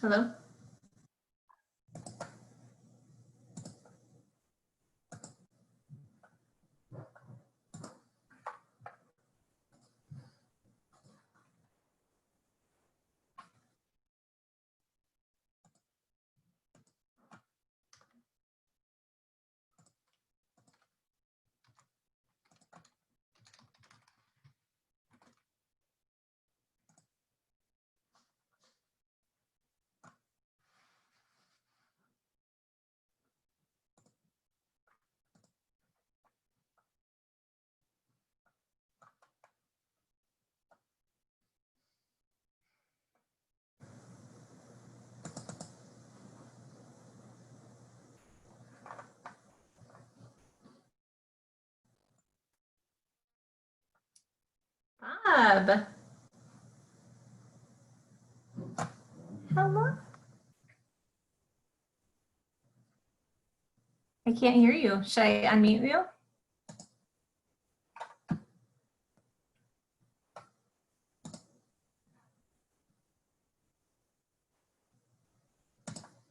Hello? Bob. Hello? I can't hear you. Should I unmute you?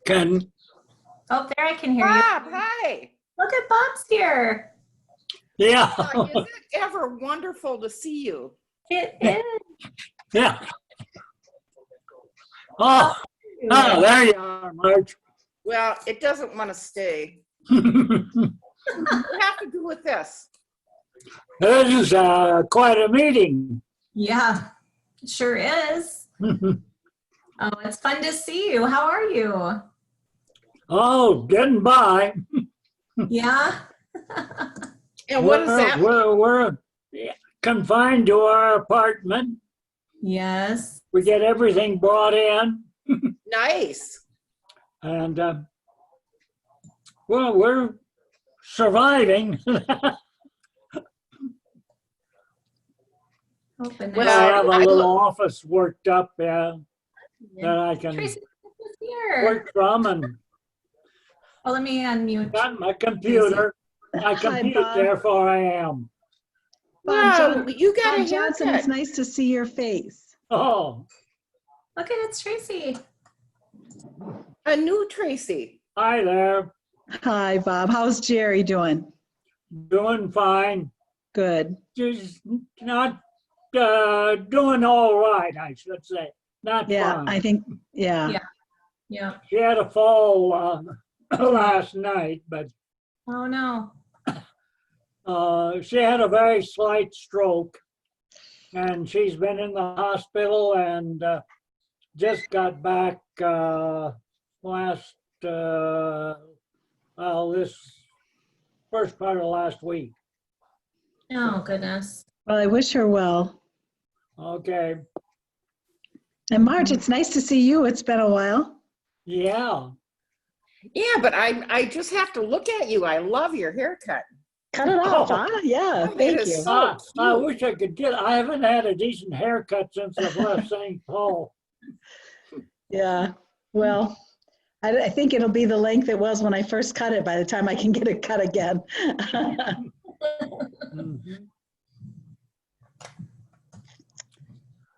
Can. Oh, there I can hear Bob, you. hi. Look at Bob's here. Yeah. Is it ever wonderful to see you? It is. Yeah. Oh, there you are, Marge. Well, it doesn't want to stay. What do you have to do with this? This is quite a meeting. Yeah, it sure is. Oh, it's fun to see you. How are you? Oh, getting by. Yeah. And what is that? We're confined to our apartment. Yes. We get everything brought in. Nice. And, well, we're surviving. Open Well, I have a I little look- office worked up that I can Tracy is here. work from, and Oh, let me unmute. got my computer. I Hi, compute, Bob. therefore I am. Wow, you got Bob a Johnson, it's haircut. nice to see your face. Oh, Look at it's Tracy. A new Tracy. hi there. Hi, Bob. How's Jerry doing? Doing fine. Good. Just not doing all right, I should say. Not Yeah, fine. I think, yeah. Yeah. Yeah. She had a fall last night, but Oh no. she had a very slight stroke, and she's been in the hospital and just got back last, well, this first part of last week. Oh goodness. Well, I wish her well. Okay. And Marge, it's nice to see you. It's been a while. Yeah. Yeah, but I just have to look at you. I love your haircut. Cut it off, Oh. huh? Yeah, Oh, thank it is you. so I cute. wish I could I haven't had a decent haircut since I've left St. Paul. Yeah, well, I think it'll be the length it was when I first cut it by the time I can get it cut again. Mhm.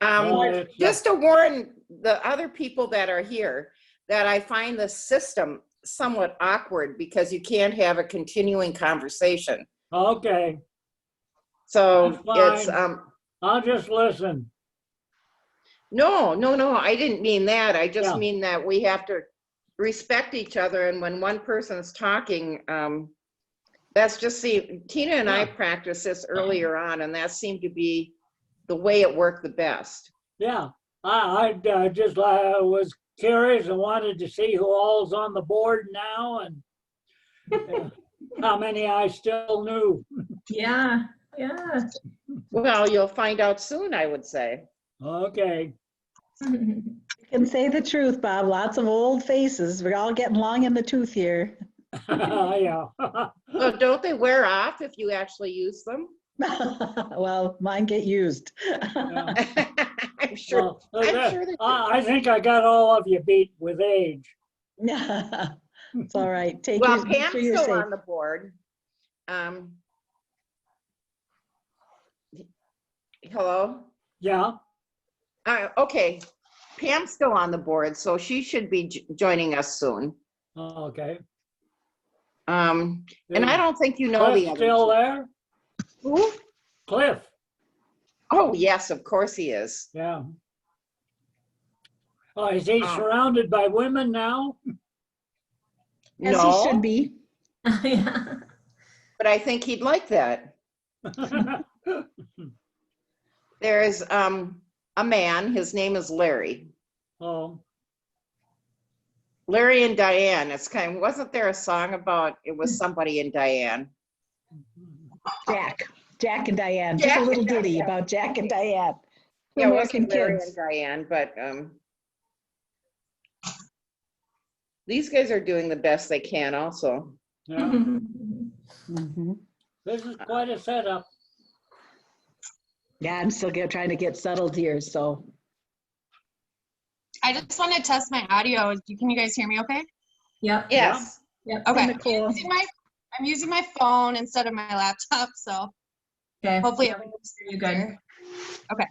It's, Just to warn the other people that are here that I find the system somewhat awkward because you can't have a continuing conversation. okay, So That's it's fine. I'll just listen. no, I didn't mean that. I just Yeah. mean that we have to respect each other, and when one person's talking, that's just Tina and I Yeah. practiced this earlier on, and that seemed to be the way it worked the best. Yeah, I just was curious and wanted to see who all's on the board now and how many I still knew. Yeah. Yeah. Well, you'll find out soon, I would say. Okay. You can say the truth, Bob. Lots of old faces. We're all getting long in the tooth here. Yeah. Well, don't they wear off if you actually use them? Well, mine get used. Yeah. I'm sure. Well, I'm sure they do. I think I got all of you beat with age. It's all right. Take Well, your, make Pam's sure you're still safe. on the board. Hello? Yeah. Okay. Pam's still on the board, so she should be joining us soon. Oh, okay. And I don't think you know the Cliff other still two. there? Who? Cliff, Oh, yes, of course he is. yeah. Oh, is he Oh. surrounded by women now? As he No, should be. Yeah. but I think he'd like that. There's a man, his name is Larry. Oh, Larry and Diane. It's kind of, wasn't there a song about it was somebody in Diane? Jack and Diane. Jack Just a and little ditty Diane. about Jack and Diane. Yeah, it American wasn't Larry kids. and Diane, but these guys are doing the best they can also. yeah. Mhm. This is quite a setup. Yeah, I'm still trying to get settled here, so. I just want to test my audio. Can you guys hear me okay? Yep. Yes. Yep. Okay. Nicole. I'm using my phone instead of my laptop, so Okay. hopefully Yep. everything's You're good. clear. Okay.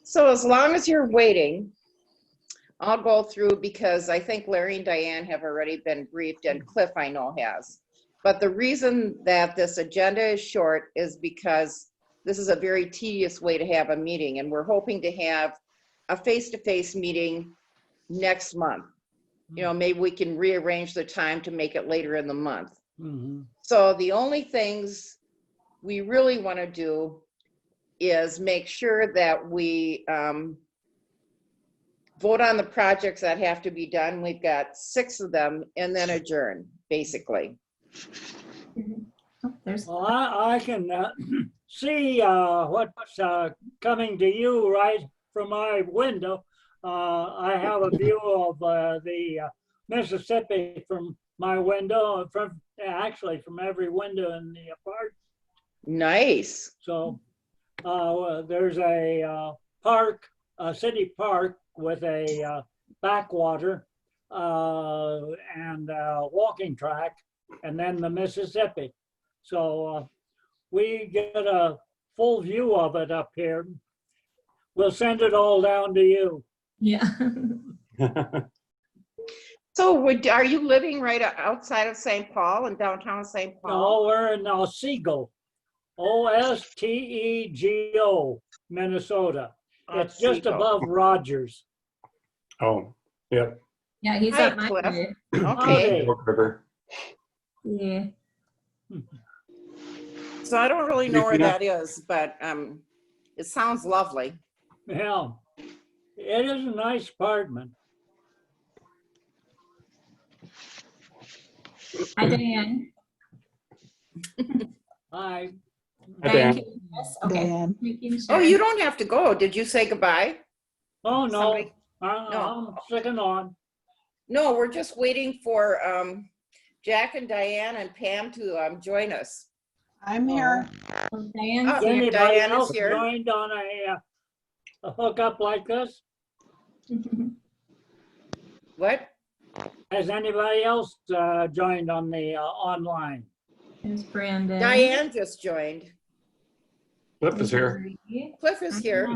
So as long as you're waiting, I'll go through because I think Larry and Diane have already been briefed and Cliff I know has. But the reason that this agenda is short is because this is a very tedious way to have a meeting, and we're hoping to have a face-to-face meeting next month. You know, maybe we can rearrange the time to make it later in the month. Mhm. So the only things we really want to do is make sure that we vote on the projects that have to be done. We've got 6 of them, and then adjourn, basically. Oh, there's. Well, I can see what's coming to you right from my window. I have a view of the Mississippi from my window, actually from every window in the apartment. Nice. So there's a park, a city park with a backwater and a walking track, and then the Mississippi. So we get a full view of it up here. We'll send it all down to you. Yeah. So are you living right outside of St. Paul, in downtown St. Paul? No, we're in Otsego, Ostego, Minnesota. It's just Otsego. above Rogers. Oh, yep. Yeah, he's Hi, up my Cliff. way. Okay. Oak River. Yeah. So I don't really know where that is, but it sounds lovely. Yeah, it is a nice apartment. Hi, Diane. I, Hi, Diane, Dan. can you hear us? Okay. Diane. Making Oh, sure. you don't have to go. Did you say goodbye? oh no, Somebody- I'm sticking on. No, we're just waiting for Jack and Diane and Pam to join us. I'm here. Oh, Diane's Oh, Has here. anybody Diane is else here. joined on a hookup like this? What? Has anybody else joined on the online? There's Brandon. Diane just joined. Cliff is here. Marie. Cliff is here.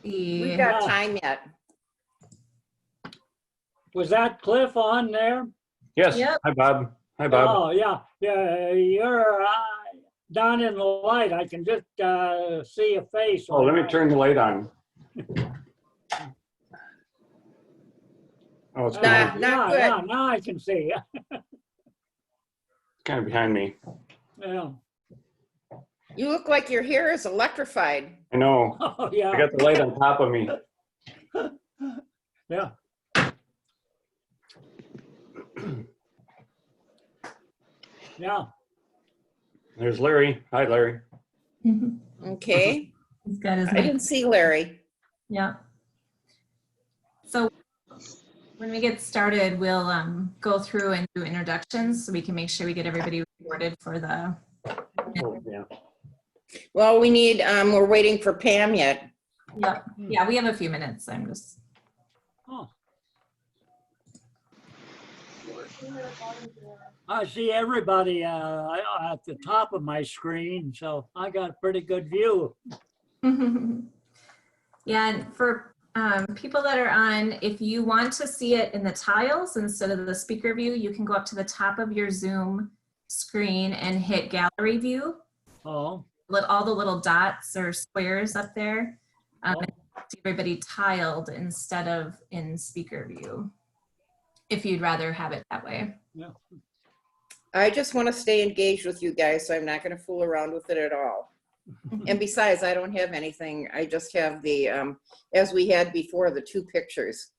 We've See. got time yet. Was that Cliff on there? Yes. Yep. Hi, Bob. Hi, Bob. Oh, yeah, you're down in the light. I can just see a face. Oh, let me turn the light on. Oh, it's Nah. behind, not good. Yeah, now I can see. kind of behind me. Yeah. You look like your hair is electrified. I know. Oh, I yeah, got the light on top of me. yeah. Yeah. There's Larry. Hi, Larry. Okay. He's got his I mic. didn't see Larry. Yeah. So when we get started, we'll go through and do introductions so we can make sure we get everybody recorded for the. Oh, yeah. Well, we need, we're waiting for Pam yet. Yep. Yeah, we have a few minutes. I'm just. Oh. I see everybody at the top of my screen, so I got a pretty good view. Yeah, and for people that are on, if you want to see it in the tiles instead of the speaker view, you can go up to the top of your Zoom screen and hit gallery view. Oh, All the little dots or squares up there. Oh. See everybody tiled instead of in speaker view, if you'd rather have it that way. yeah. I just want to stay engaged with you guys, so I'm not going to fool around with it at all. And besides, I don't have anything. I just have the, as we had before, the 2 pictures.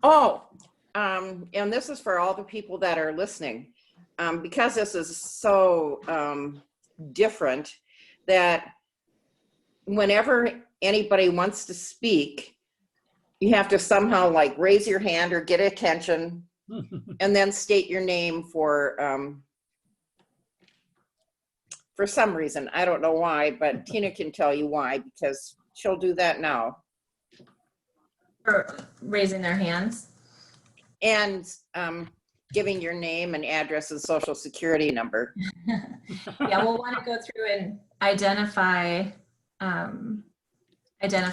Oh, and this is for all the people that are listening. Because this is so different, that whenever anybody wants to speak, you have to somehow like raise your hand or get attention and then state your name for some reason. I don't know why, but Tina can tell you why, because she'll do that now. Or raising their hands. And giving your name and address and social security number. Yeah, we'll want to go through and identify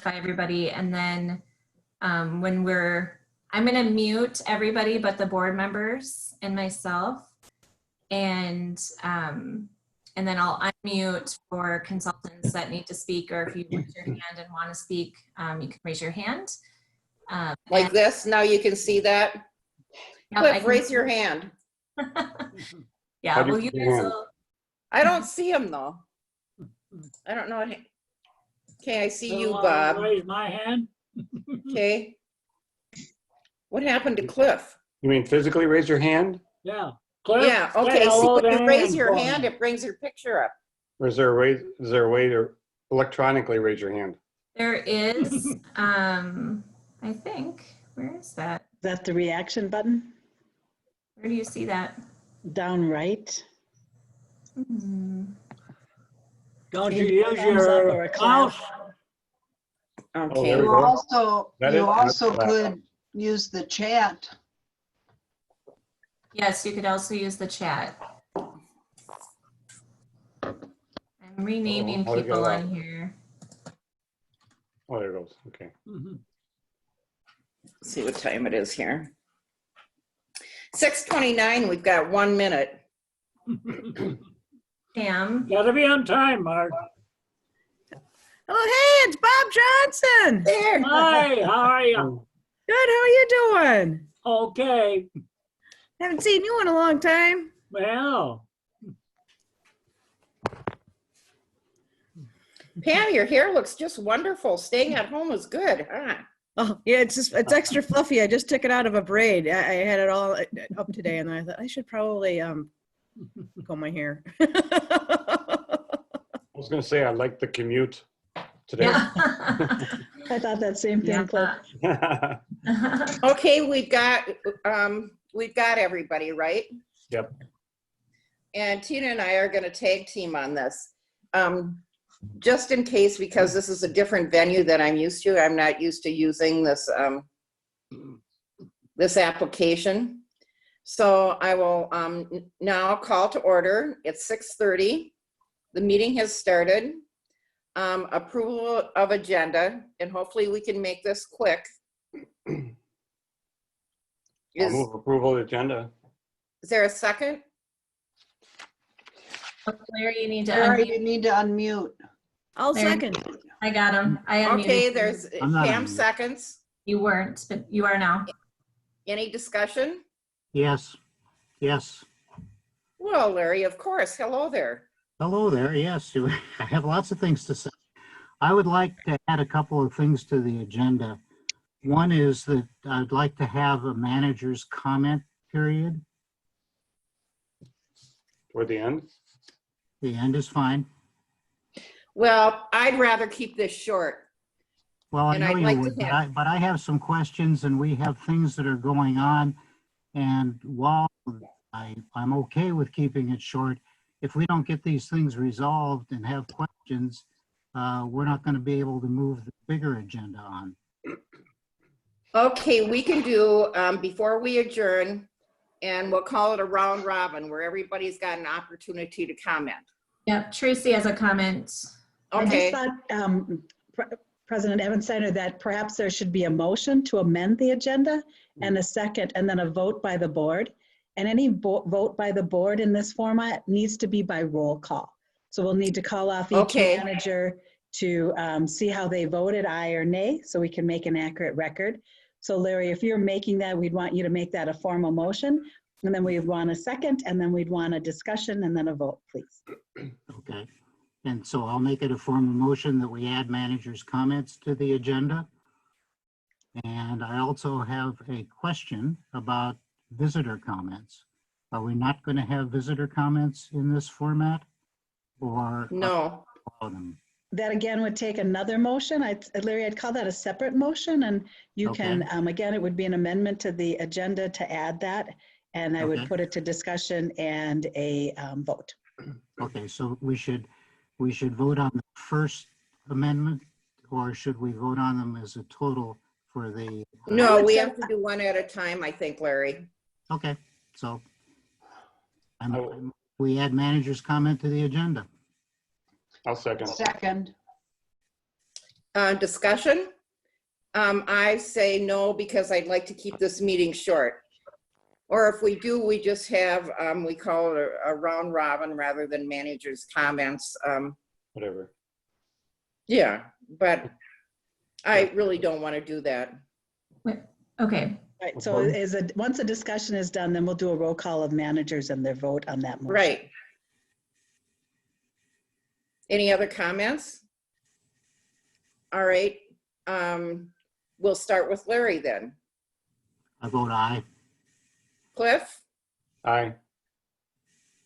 everybody, and then when I'm going to mute everybody but the board members and myself, and then I'll unmute for consultants that need to speak, or if you raise your hand and want to speak, you can raise your hand. Like this, now you can see that. Yep, Cliff, raise your hand. Yeah, How do you well, you put your guys hand? will. I don't see him though. I don't know. Okay, I see you, So, Bob. Raise my hand. Okay. What happened to Cliff? You mean physically raise your hand? Yeah. Cliff, Yeah, say okay, see, hello when to you raise Ann your for hand, me. it brings your picture up. Or is there a way to electronically raise your hand? There is, I think, where is that? Is that the reaction button? Where do you see that? Down right? Hmm. Don't See, you a use thumbs up or your a clap? mouse? there Okay. we You go. also, That you is- also that's that could one. use the chat. Yes, you could also use the chat. I'm renaming how do you people go on up? here. Oh, there it goes. Okay. Mhm. Let's see what time it is here. 6:29, we've got 1 minute. Pam, Gotta be on time, Mark. Oh, hey, it's Bob Johnson. There. Hi, how are you? Good, how are you doing? Okay. Haven't seen you in a long time. Well, Pam, your hair looks just wonderful. Staying at home is good, huh? Oh, yeah, it's extra fluffy. I just took it out of a braid. I had it all up today, and I thought I should probably comb my hair. I was gonna say I like the commute today. yeah. I thought that same thing, Cliff. Okay, we've got everybody, right? Yep. And Tina and I are going to tag team on this. Just in case, because this is a different venue than I'm used to. I'm not used to using this this application. So I will now call to order. It's 6:30. The meeting has started. Approval of agenda, and hopefully we can make this quick. I'll Is move approval of the agenda. there a second? Larry, you need to Larry, unmute. you need to unmute. I'll There. second. I got him. I unmuted. Okay, you. there's I'm not Pam unmuted. seconds. You weren't, but you are now. Any discussion? Yes, yes. Well, Larry, of course. Hello there. Hello there, yes. I have lots of things to say. I would like to add a couple of things to the agenda. One is that I'd like to have a manager's comment period. Toward the end. The end is fine. Well, I'd rather keep this short. Well, I And know I'd you like to would, have- but I have some questions and we have things that are going on. And while I'm okay with keeping it short, if we don't get these things resolved and have questions, we're not going to be able to move the bigger agenda on. Okay, we can do, before we adjourn, and we'll call it a round robin where everybody's got an opportunity to comment. Yep, Tracy has a comment. I just Okay, thought, President Evansteiner, that perhaps there should be a motion to amend the agenda and a second, and then a vote by the board. And any vote by the board in this format needs to be by roll call. So we'll need to call off each Okay. manager to see how they voted, aye or nay, so we can make an accurate record. So Larry, if you're making that, we'd want you to make that a formal motion, and then we'd want a second, and then we'd want a discussion, and then a vote, please. Okay. And so I'll make it a formal motion that we add managers' comments to the agenda. And I also have a question about visitor comments. Are we not going to have visitor comments in this format? Or no, all of them? That again would take another motion. Larry, I'd call that a separate motion, and you can, again, it would be an amendment to the agenda to add that, and I would Okay. put it to discussion and a vote. Okay, so we should vote on the first amendment, or should we vote on them as a total for the? no, would we say- have to do one at a time, I think, Larry. Okay, so we add manager's comment to the agenda. I'll second. Second. Discussion? I say no because I'd like to keep this meeting short. Or if we do, we just have, we call it a round robin rather than manager's comments. Whatever. Yeah, but I really don't want to do that. Okay, Right, so once a discussion is done, then we'll do a roll call of managers and their vote on that motion. Right. Any other comments? All right, we'll start with Larry then. I vote aye. Cliff, Aye.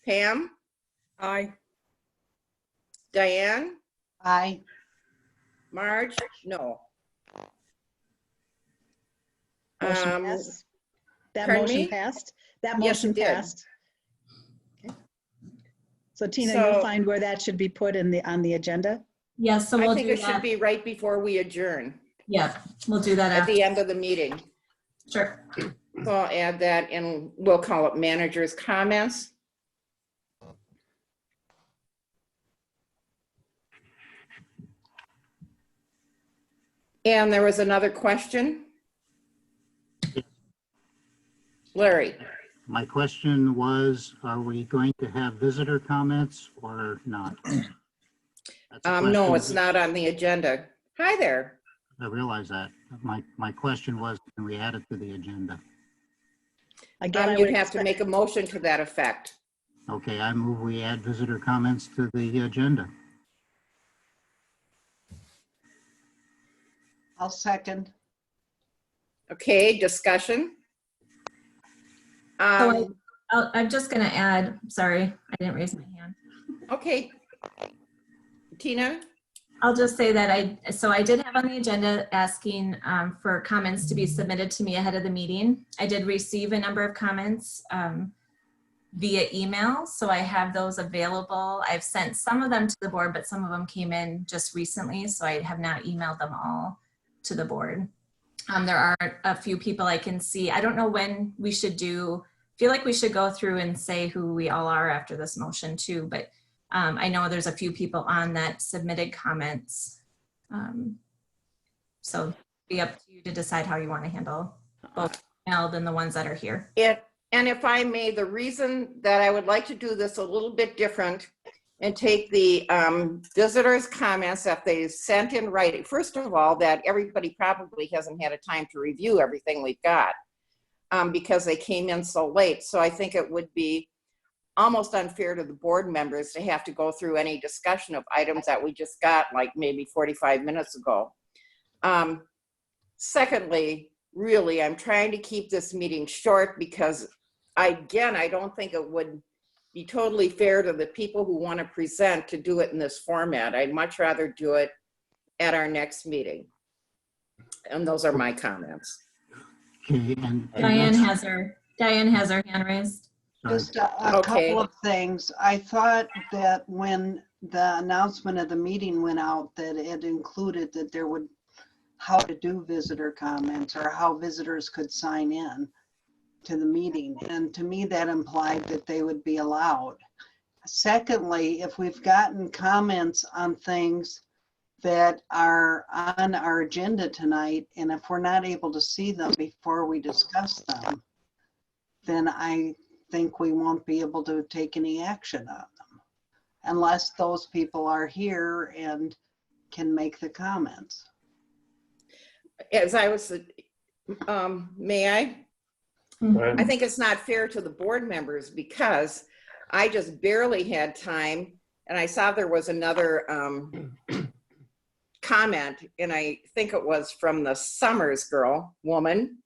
Pam, Aye. Diane, Aye. Marge, no. Motion passed. That pardon motion me? passed. That Yes, it motion did. passed. Okay. So Tina, So- you'll find where that should be put on the agenda? yes, so I we'll think do it should that. be right before we adjourn, Yep, we'll do that at after. the end of the meeting. Sure. So I'll add that and we'll call it manager's comments. And there was another question. Larry, My question was, are we going to have visitor comments or not? That's a no, question. it's not on the agenda. Hi there. I realize that. My question was, can we add it to the agenda? Again, I You'd would have to make a motion to that effect. Okay, I move we add visitor comments to the agenda. I'll second. Okay, discussion. I'm just gonna add, sorry, I didn't raise my hand. Okay. Tina? I'll just say that I did have on the agenda asking for comments to be submitted to me ahead of the meeting. I did receive a number of comments via email, so I have those available. I've sent some of them to the board, but some of them came in just recently, so I have not emailed them all to the board. There are a few people I can see. I don't know when we should feel like we should go through and say who we all are after this motion too, but I know there's a few people on that submitted comments. So be up to you to decide how you want to handle both emailed and the ones that are here. And if I may, the reason that I would like to do this a little bit different and take the visitors' comments that they sent in writing. First of all, that everybody probably hasn't had a time to review everything we've got because they came in so late. So I think it would be almost unfair to the board members to have to go through any discussion of items that we just got like maybe 45 minutes ago. Secondly, really, I'm trying to keep this meeting short because I don't think it would be totally fair to the people who want to present to do it in this format. I'd much rather do it at our next meeting. And those are my comments. Okay, and Diane that's- has her hand raised. sorry. Just a Okay. couple of things. I thought that when the announcement of the meeting went out, that it included that there would how to do visitor comments or how visitors could sign in to the meeting. And to me, that implied that they would be allowed. Secondly, if we've gotten comments on things that are on our agenda tonight, and if we're not able to see them before we discuss them, then I think we won't be able to take any action on them unless those people are here and can make the comments. As I was, may I? Go ahead. I think it's not fair to the board members because I just barely had time and I saw there was another comment, and I think it was from the Summers woman.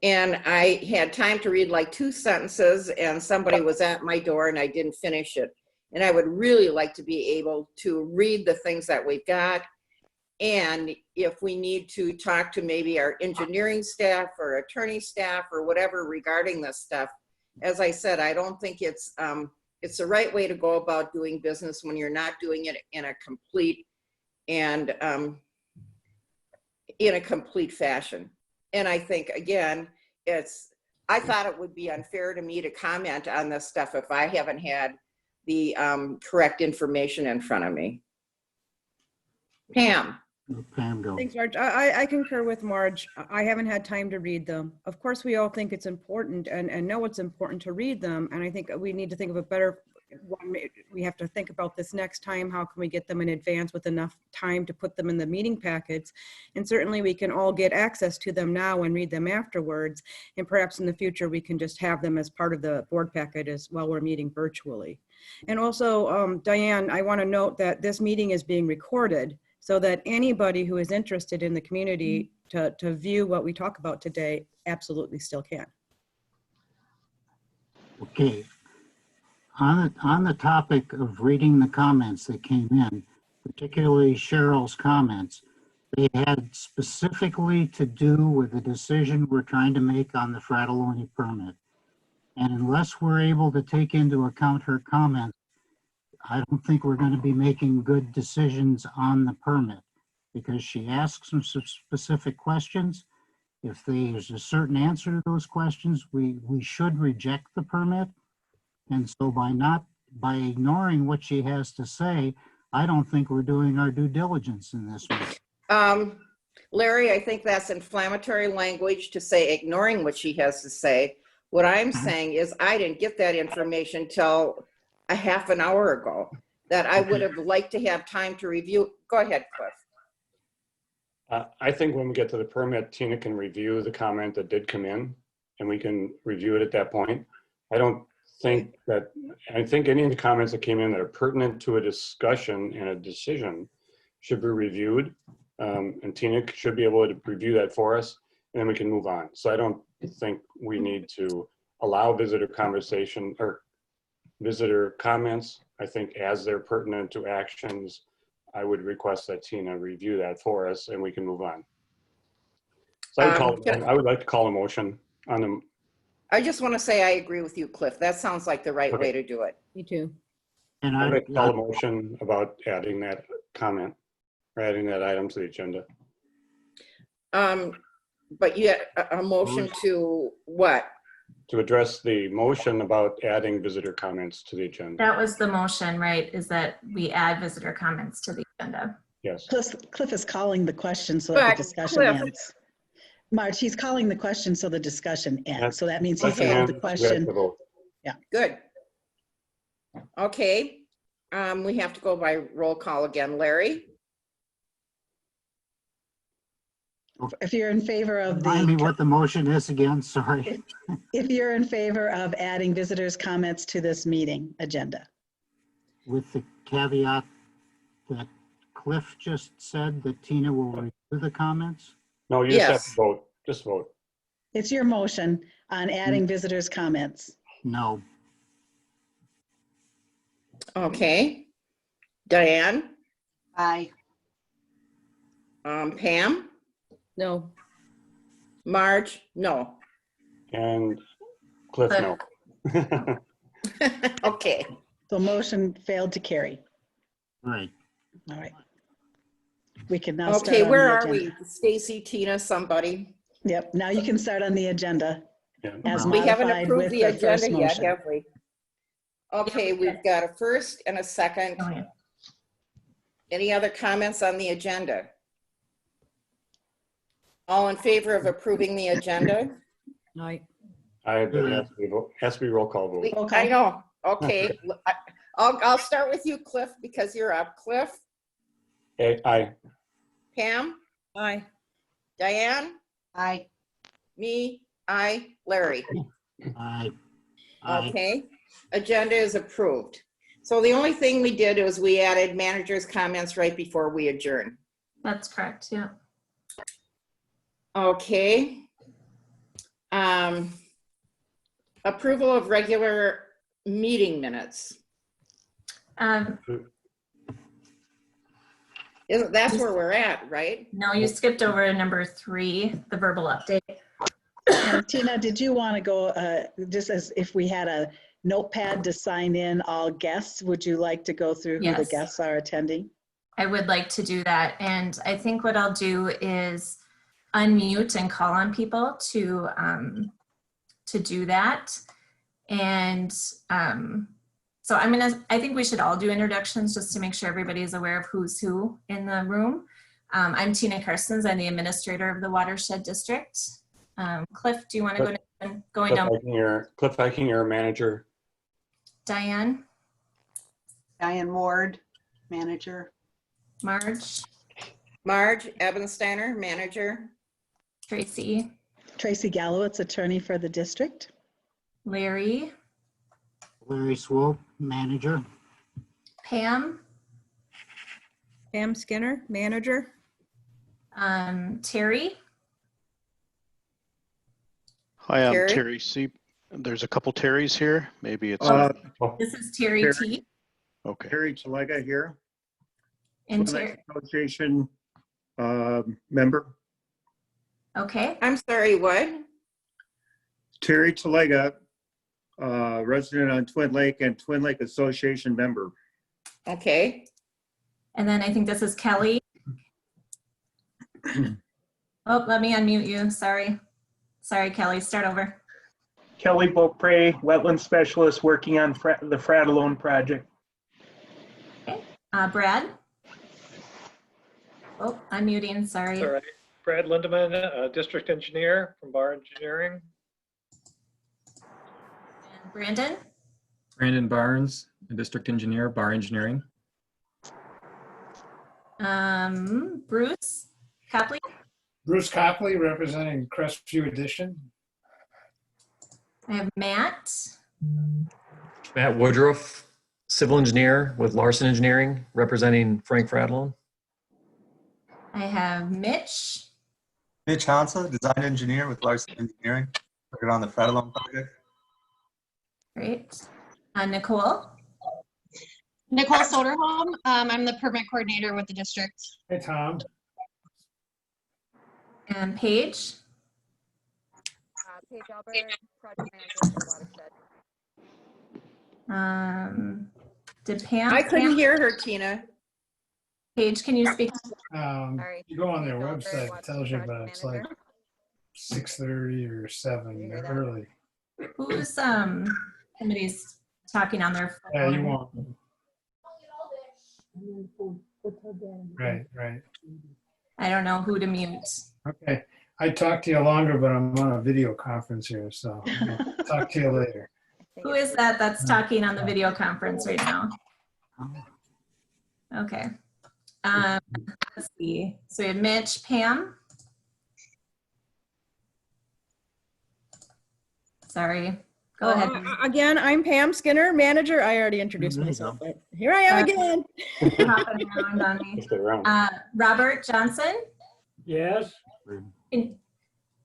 And I had time to read like 2 sentences and somebody was at my door and I didn't finish it. And I would really like to be able to read the things that we've got. And if we need to talk to maybe our engineering staff or attorney staff or whatever regarding this stuff, as I said, I don't think it's the right way to go about doing business when you're not doing it in a complete and in a complete fashion. And I think, again, I thought it would be unfair to me to comment on this stuff if I haven't had the correct information in front of me. Pam. Pam, go. Thanks, Marge. I concur with Marge. I haven't had time to read them. Of course, we all think it's important and know it's important to read them. And I think we need to think of a better one. We have to think about this next time. How can we get them in advance with enough time to put them in the meeting packets? And certainly we can all get access to them now and read them afterwards. And perhaps in the future, we can just have them as part of the board packet as while we're meeting virtually. And also, Diane, I want to note that this meeting is being recorded, so that anybody who is interested in the community to view what we talk about today absolutely still can. Okay. On the topic of reading the comments that came in, particularly Cheryl's comments, they had specifically to do with the decision we're trying to make on the Fratelloni permit. And unless we're able to take into account her comments, I don't think we're going to be making good decisions on the permit, because she asks some specific questions. If there's a certain answer to those questions, we should reject the permit. And so by ignoring what she has to say, I don't think we're doing our due diligence in this one. Larry, I think that's inflammatory language to say ignoring what she has to say. What I'm saying is I didn't get that information till a half an hour ago that I would have liked to have time to review. Go ahead, Cliff. I think when we get to the permit, Tina can review the comment that did come in and we can review it at that point. I think any of the comments that came in that are pertinent to a discussion and a decision should be reviewed. And Tina should be able to review that for us, and then we can move on. So I don't think we need to allow visitor conversation or visitor comments. I think as they're pertinent to actions, I would request that Tina review that for us and we can move on. So I would like to call a motion on them. I just want to say I agree with you, Cliff. That sounds like the right way to do it. Me too. And I'd like to call a motion about adding that comment or adding that item to the agenda. But you a motion to what? To address the motion about adding visitor comments to the agenda. That was the motion, right? Is that we add visitor comments to the agenda. Yes. Cliff is calling the question so that the discussion ends. Marge, he's calling the question so the discussion ends. So that means he called the question. Yeah. Good. Okay. We have to go by roll call again. Larry? If you're in favor of Remind me what the motion is again, sorry. If you're in favor of adding visitors' comments to this meeting agenda. With the caveat that Cliff just said that Tina will review the comments? No, you just have to vote. Just vote. It's your motion on adding visitors' comments. No. Okay. Diane? Aye. Pam? No. Marge? No. And Cliff, no. Okay. So motion failed to carry. Right. All right. We can now start Okay, on where the are agenda. we? Stacy, Tina, somebody? Yep, now you can start on the agenda Yeah. as We haven't modified approved with the the first agenda yet, motion. have we? Okay, we've got a first and a second. Oh, yeah. Any other comments on the agenda? All in favor of approving the agenda? Night. Has to be roll call vote. Okay. I know. Okay. I'll start with you, Cliff, because you're up. Cliff, Aye. Pam, Aye. Diane, Aye. me, I, Larry. Aye. Aye. Okay. Agenda is approved. So the only thing we did was we added manager's comments right before we adjourn. That's correct, yeah. Okay. Approval of regular meeting minutes. That's where we're at, right? No, you skipped over number 3, the verbal update. And Tina, did you want to go, just as if we had a notepad to sign in all guests, would you like to go through who the Yes. guests are attending? I would like to do that. And I think what I'll do is unmute and call on people to do that. And so I think we should all do introductions just to make sure everybody is aware of who's who in the room. I'm Tina Carstens. I'm the administrator of the Watershed District. Cliff, do you want to go down? Cliff Eichinger, manager. Diane, Diane Ward, manager. Marge, Marge Ebensteiner, manager. Tracy, Tracy Gallowitz, attorney for the district. Larry, Larry Swope, manager. Pam, Pam Skinner, manager. Terry, Hi, I'm Terry? Terry C. There's a couple Terrys here. Maybe it's, this is Terry Terry. T. okay. Terry Talega here, And Twin Terry, Lakes Association member. okay, I'm sorry, what? Terry Talega, resident on Twin Lake and Twin Lake Association member. Okay. and then I think this is Kelly. Oh, let me unmute you, sorry. Sorry, Kelly, start over. Kelly Beaupre, wetland specialist working on the Fratallone project. Brad? Oh, I'm muting, sorry. All right. Brad Lindeman, district engineer from Bar Engineering. And Brandon? Brandon Barnes, a district engineer, Bar Engineering. Bruce Copley? Bruce Copley, representing Crestview Edition. I have Matt. Matt Woodruff, civil engineer with Larson Engineering, representing Frank Fratallone. I have Mitch. Mitch Hansa, design engineer with Larson Engineering, working on the Fratallone project. Great. Nicole. Nicole Soderholm. I'm the permit coordinator with the district. Hey, Tom. And Paige. Paige Albert, project manager for Watershed. Did Pam? I couldn't Pam? hear her, Tina. Paige, can you speak? You go on their website, it tells you, but it's like 6:30 or 7, they're early. Who's somebody's talking on their phone? Yeah, you won't. Right. I don't know who to mute. Okay. I talked to you longer, but I'm on a video conference here, so I'll talk to you later. Who is that that's talking on the video conference right now? Okay. Let's see. So we have Mitch, Pam. Sorry. Go ahead. Again, I'm Pam Skinner, manager. I already introduced myself, but here I am again. Hopping around on me. Robert Johnson. Yes, And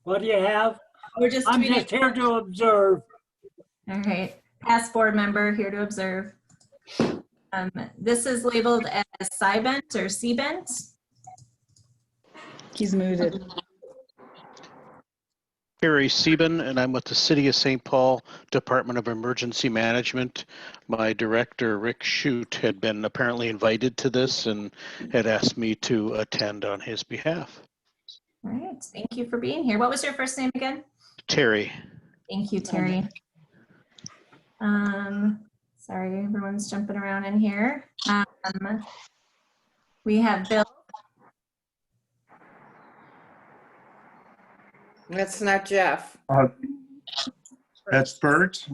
what do you have? we're just I'm reading- just here to observe. All right. Past board member here to observe. This is labeled as Cybent or Cbent. He's muted. Harry Sieben, and I'm with the City of St. Paul Department of Emergency Management. My director, Rick Shute, had been apparently invited to this and had asked me to attend on his behalf. All right, thank you for being here. What was your first name again? Terry. Thank you, Terry. Sorry, everyone's jumping around in here. We have Bill. That's not Jeff. That's Bert.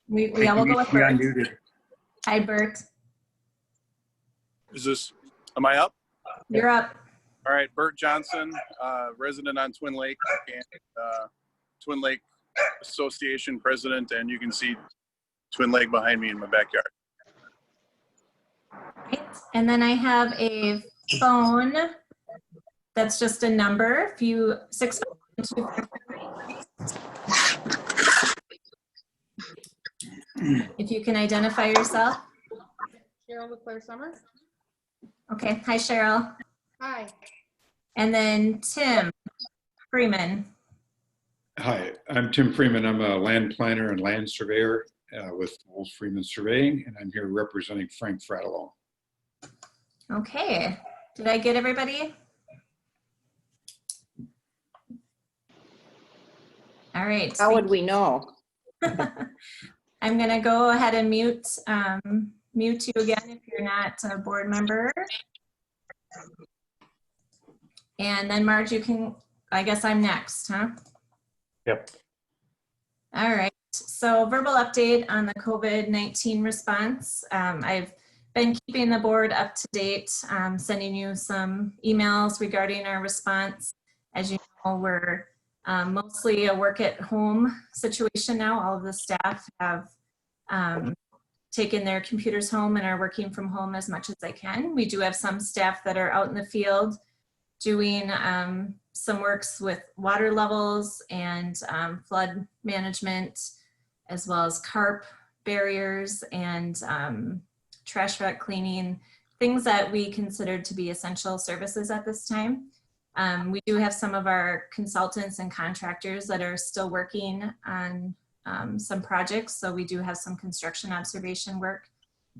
We all will go with He Bert. unmuted. Hi, Bert. Am I up? You're up. All right, Bert Johnson, resident on Twin Lake and Twin Lake Association president, and you can see Twin Lake behind me in my backyard. Right. And then I have a phone that's just a number, 652. If you can identify yourself. Cheryl with Claire Summer. Okay, hi Cheryl. Hi. And then Tim Freeman. Hi, I'm Tim Freeman. I'm a land planner and land surveyor with Wolf Freeman Surveying, and I'm here representing Frank Fratellone. Okay, did I get everybody? All right. How would we know? I'm gonna go ahead and mute you again if you're not a board member. And then Marge, you can, I guess I'm next, huh? Yep. All right, so verbal update on the COVID-19 response. I've been keeping the board up to date, sending you some emails regarding our response. As you know, we're mostly a work at home situation now. All of the staff have taken their computers home and are working from home as much as they can. We do have some staff that are out in the field doing some works with water levels and flood management, as well as carp barriers and trash wreck cleaning, things that we consider to be essential services at this time. We do have some of our consultants and contractors that are still working on some projects. So we do have some construction observation work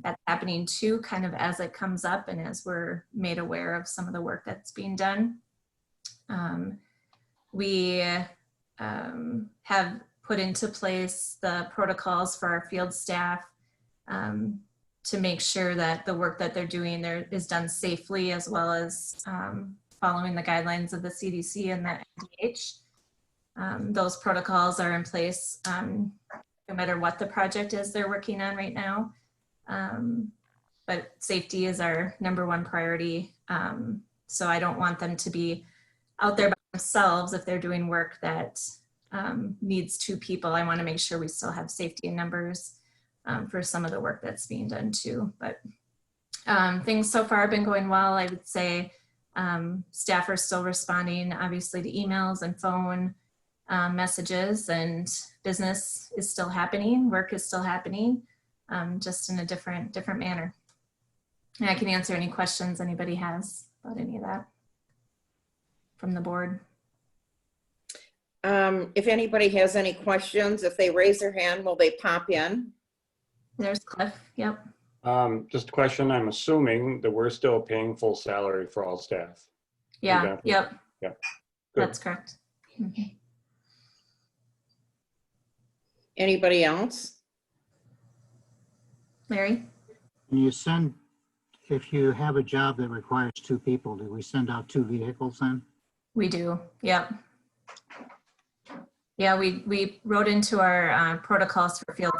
that's happening too, kind of as it comes up and as we're made aware of some of the work that's being done. We have put into place the protocols for our field staff to make sure that the work that they're doing there is done safely, as well as following the guidelines of the CDC and the NIH. Those protocols are in place no matter what the project is they're working on right now. But safety is our #1 priority. So I don't want them to be out there by themselves if they're doing work that needs 2 people. I want to make sure we still have safety in numbers for some of the work that's being done too. But things so far have been going well. I would say staff are still responding obviously to emails and phone messages, and business is still happening, work is still happening, just in a different manner. And I can answer any questions anybody has about any of that from the board. If anybody has any questions, if they raise their hand, will they pop in? There's Cliff, yep. Just a question, I'm assuming that we're still paying full salary for all staff. Yeah, yep. Yeah. That's correct. Mm-hmm. Anybody else? Larry? When you send, if you have a job that requires 2 people, do we send out 2 vehicles then? We do, yep. Yeah, we wrote into our protocols for field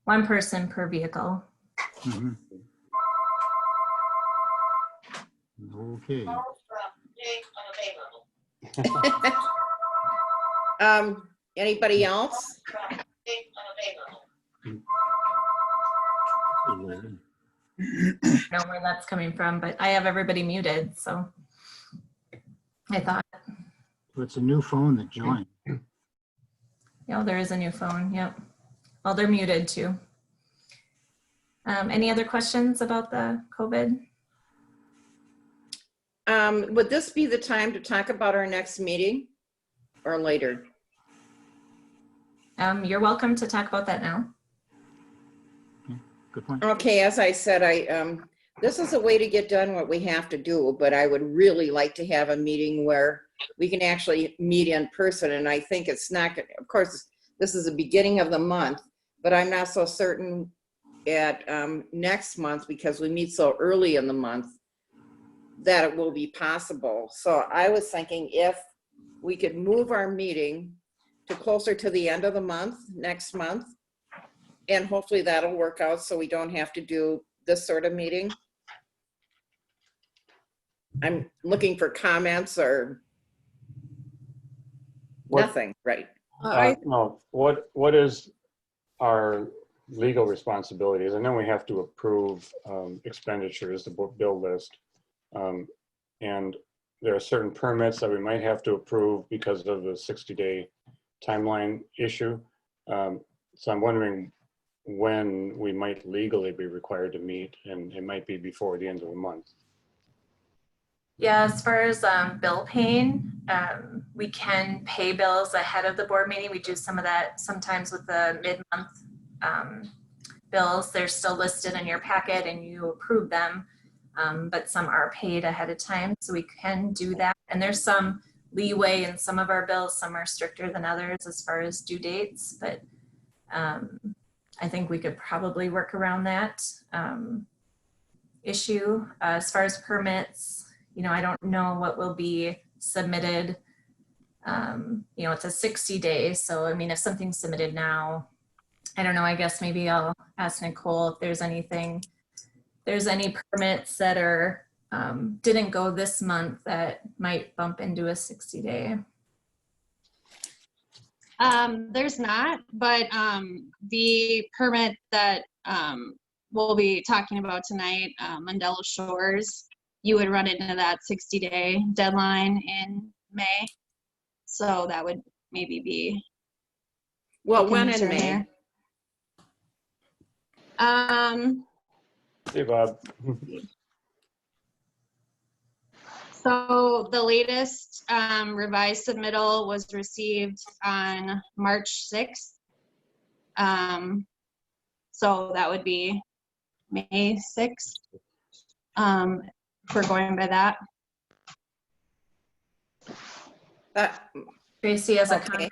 one person per vehicle. Mm-hmm. Okay. Anybody else? I don't know where that's coming from, but I have everybody muted, so I thought. It's a new phone that joined. Yeah, there is a new phone, yep. Well, they're muted too. Any other questions about the COVID? Would this be the time to talk about our next meeting or later? You're welcome to talk about that now. Good point. Okay, as I said, this is a way to get done what we have to do, but I would really like to have a meeting where we can actually meet in person. And I think it's not, of course, this is the beginning of the month, but I'm not so certain at next month, because we meet so early in the month, that it will be possible. So I was thinking if we could move our meeting to closer to the end of the month, next month, and hopefully that'll work out so we don't have to do this sort of meeting. I'm looking for comments or nothing, right? No, what is our legal responsibilities? I know we have to approve expenditures, the bill list. And there are certain permits that we might have to approve because of the 60-day timeline issue. So I'm wondering when we might legally be required to meet, and it might be before the end of the month. Yeah, as far as bill paying, we can pay bills ahead of the board meeting. We do some of that sometimes with the mid-month bills. They're still listed in your packet and you approve them, but some are paid ahead of time, so we can do that. And there's some leeway in some of our bills. Some are stricter than others as far as due dates, but I think we could probably work around that issue. As far as permits, you know, I don't know what will be submitted. You know, it's a 60 days. So, I mean, if something's submitted now, I don't know, I guess maybe I'll ask Nicole if there's anything, there's any permits that are, didn't go this month that might bump into a 60-day. There's not, but the permit that we'll be talking about tonight, Mandela Shores, you would run into that 60-day deadline in May. So that would maybe be. Well, when in May? Hey, Bob. So the latest revised submittal was received on March 6th. So that would be May 6th. If we're going by that. Tracy has a Okay.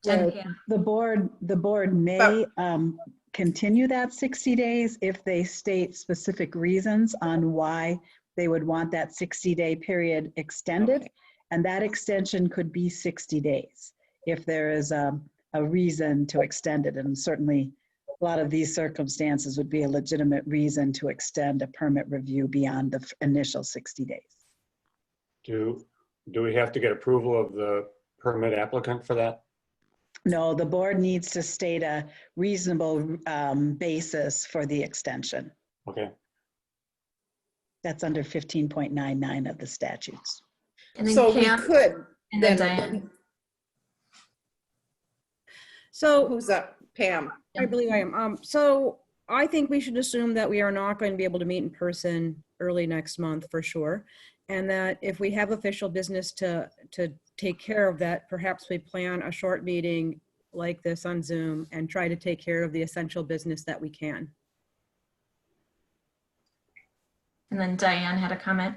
comment. The board may continue that 60 days if they state specific reasons on why they would want that 60-day period extended. Okay. And that extension could be 60 days if there is a reason to extend it. And certainly a lot of these circumstances would be a legitimate reason to extend a permit review beyond the initial 60 days. Do we have to get approval of the permit applicant for that? No, the board needs to state a reasonable basis for the extension. Okay. That's under 15.99 of the statutes. And then So we Pam, could, and then then, Diane. So who's up? Pam. I believe I am. So I think we should assume that we are not going to be able to meet in person early next month for sure. And that if we have official business to take care of that, perhaps we plan a short meeting like this on Zoom and try to take care of the essential business that we can. And then Diane had a comment.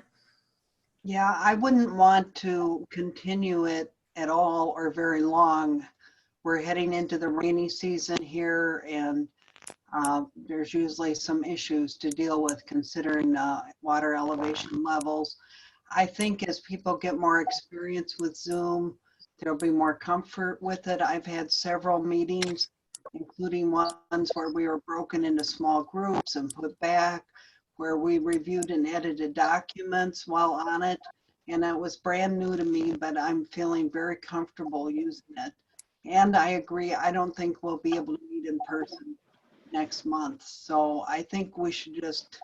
Yeah, I wouldn't want to continue it at all or very long. We're heading into the rainy season here, and there's usually some issues to deal with considering water elevation levels. I think as people get more experience with Zoom, there'll be more comfort with it. I've had several meetings, including ones where we were broken into small groups and put back, where we reviewed and edited documents while on it. And it was brand new to me, but I'm feeling very comfortable using it. And I agree, I don't think we'll be able to meet in person next month. So I think we should just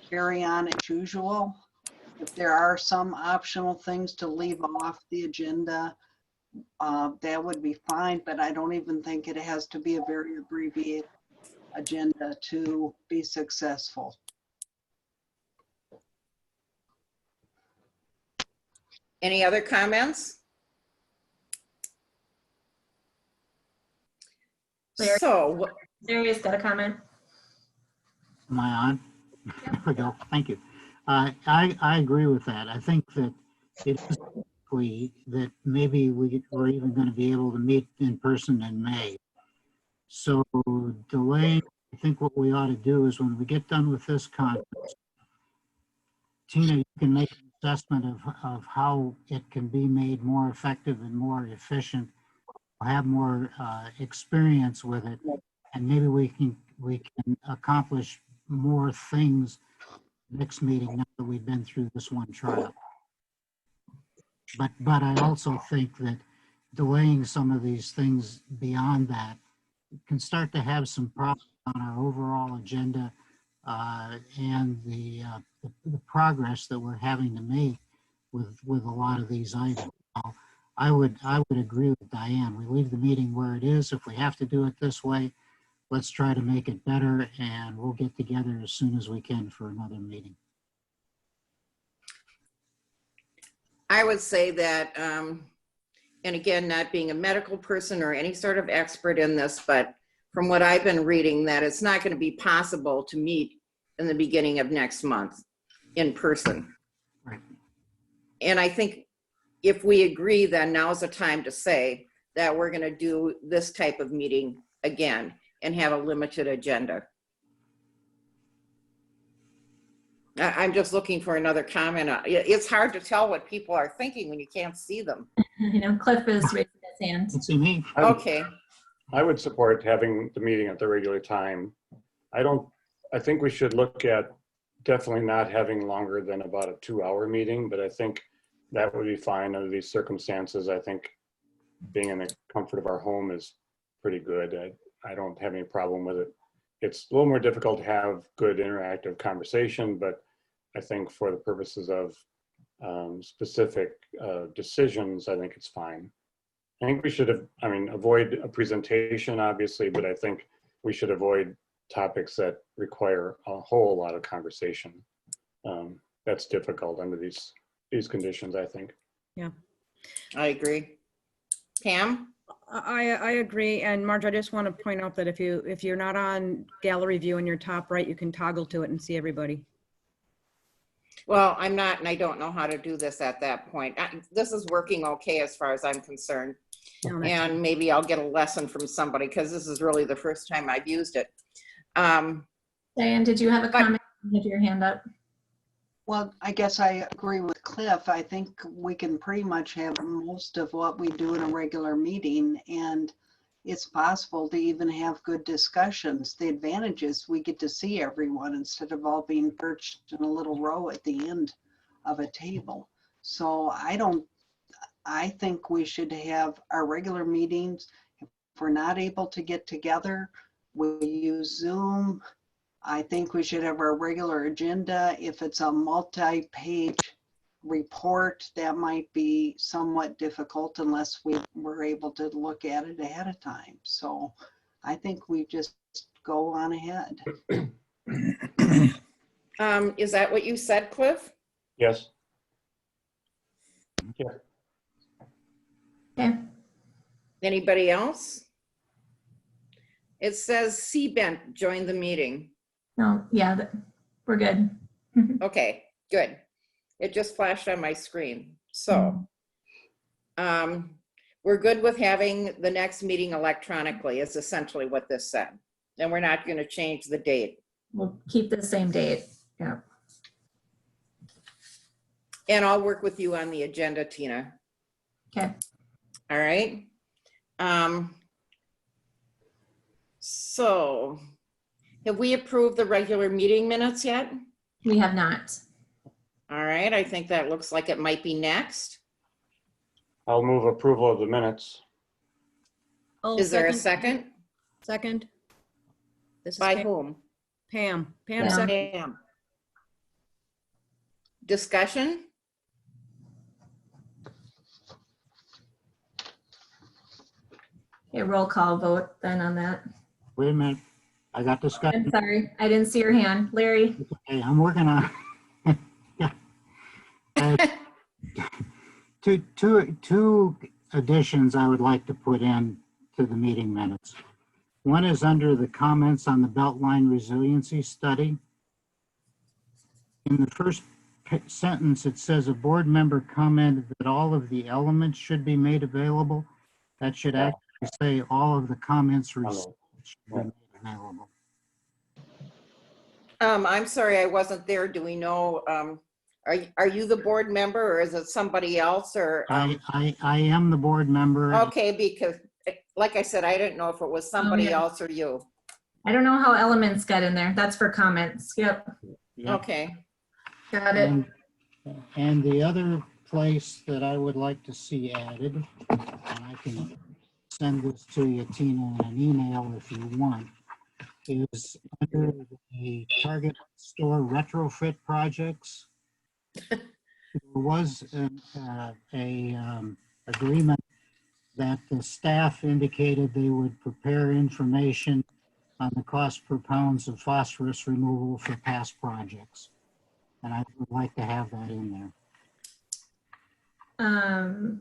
carry on as usual. If there are some optional things to leave off the agenda, that would be fine, but I don't even think it has to be a very abbreviated agenda to be successful. Any other comments? Larry? So, Larry's got a comment. Am I on? There we go. Thank you. I agree with that. I think that it is likely that maybe we're even going to be able to meet in person in May. So delaying, I think what we ought to do is when we get done with this conference, Tina, you can make an assessment of how it can be made more effective and more efficient, have more experience with it, and maybe we can accomplish more things next meeting now that we've been through this one trial. But I also think that delaying some of these things beyond that can start to have some problems on our overall agenda and the progress that we're having to make with a lot of these items. I would agree with Diane. We leave the meeting where it is. If we have to do it this way, let's try to make it better, and we'll get together as soon as we can for another meeting. I would say that, and again, not being a medical person or any sort of expert in this, but from what I've been reading, that it's not going to be possible to meet in the beginning of next month in person. Right. And I think if we agree, then now's the time to say that we're going to do this type of meeting again and have a limited agenda. I'm just looking for another comment. It's hard to tell what people are thinking when you can't see them. You know, Cliff is raising his hand. Let's see me. Okay. I would support having the meeting at the regular time. I think we should look at definitely not having longer than about a 2-hour meeting, but I think that would be fine under these circumstances. I think being in the comfort of our home is pretty good. I don't have any problem with it. It's a little more difficult to have good interactive conversation, but I think for the purposes of specific decisions, I think it's fine. I think we should have, avoid a presentation, obviously, but I think we should avoid topics that require a whole lot of conversation. That's difficult under these conditions, I think. Yeah, I agree. Pam? I agree. And Marge, I just want to point out that if you're not on gallery view in your top right, you can toggle to it and see everybody. Well, I'm not, and I don't know how to do this at that point. This is working okay as far as I'm concerned. And maybe I'll get a lesson from somebody because this is really the first time I've used it. Diane, did you have a comment? You have your hand up. Well, I guess I agree with Cliff. I think we can pretty much have most of what we do in a regular meeting, and it's possible to even have good discussions. The advantage is we get to see everyone instead of all being perched in a little row at the end of a table. So I think we should have our regular meetings. If we're not able to get together, we use Zoom. I think we should have our regular agenda. If it's a multi-page report, that might be somewhat difficult unless we were able to look at it ahead of time. So I think we just go on ahead. Is that what you said, Cliff? Yes. Yeah. Okay. Anybody else? It says C-Bent joined the meeting. No, yeah, we're good. Okay, good. It just flashed on my screen. So we're good with having the next meeting electronically is essentially what this said. And we're not going to change the date. We'll keep the same date. Yeah. And I'll work with you on the agenda, Tina. Okay. All right. So have we approved the regular meeting minutes yet? We have not. All right, I think that looks like it might be next. I'll move approval of the minutes. Is there a second? Second. This is By Pam. whom? Pam. Pam Yeah. second. Pam. Discussion? Okay, roll call vote then on that. Wait a minute. I got discussion. I'm sorry, I didn't see your hand. Larry? Okay, I'm working on it. two additions I would like to put in to the meeting minutes. One is under the comments on the Beltline Resiliency Study. In the first sentence, it says a board member commented that all of the elements should be made available. That should actually say all of the comments received should be made available. I'm sorry, I wasn't there. Do we know, are you the board member or is it somebody else or? I am the board member. Okay, because like I said, I didn't know if it was somebody else or you. I don't know how elements got in there. That's for comments. Yep. Okay. Got it. And the other place that I would like to see added, and I can send this to you, Tina, in an email if you want, is under the Target Store retrofit projects. There was an agreement that the staff indicated they would prepare information on the cost per pounds of phosphorus removal for past projects. And I would like to have that in there.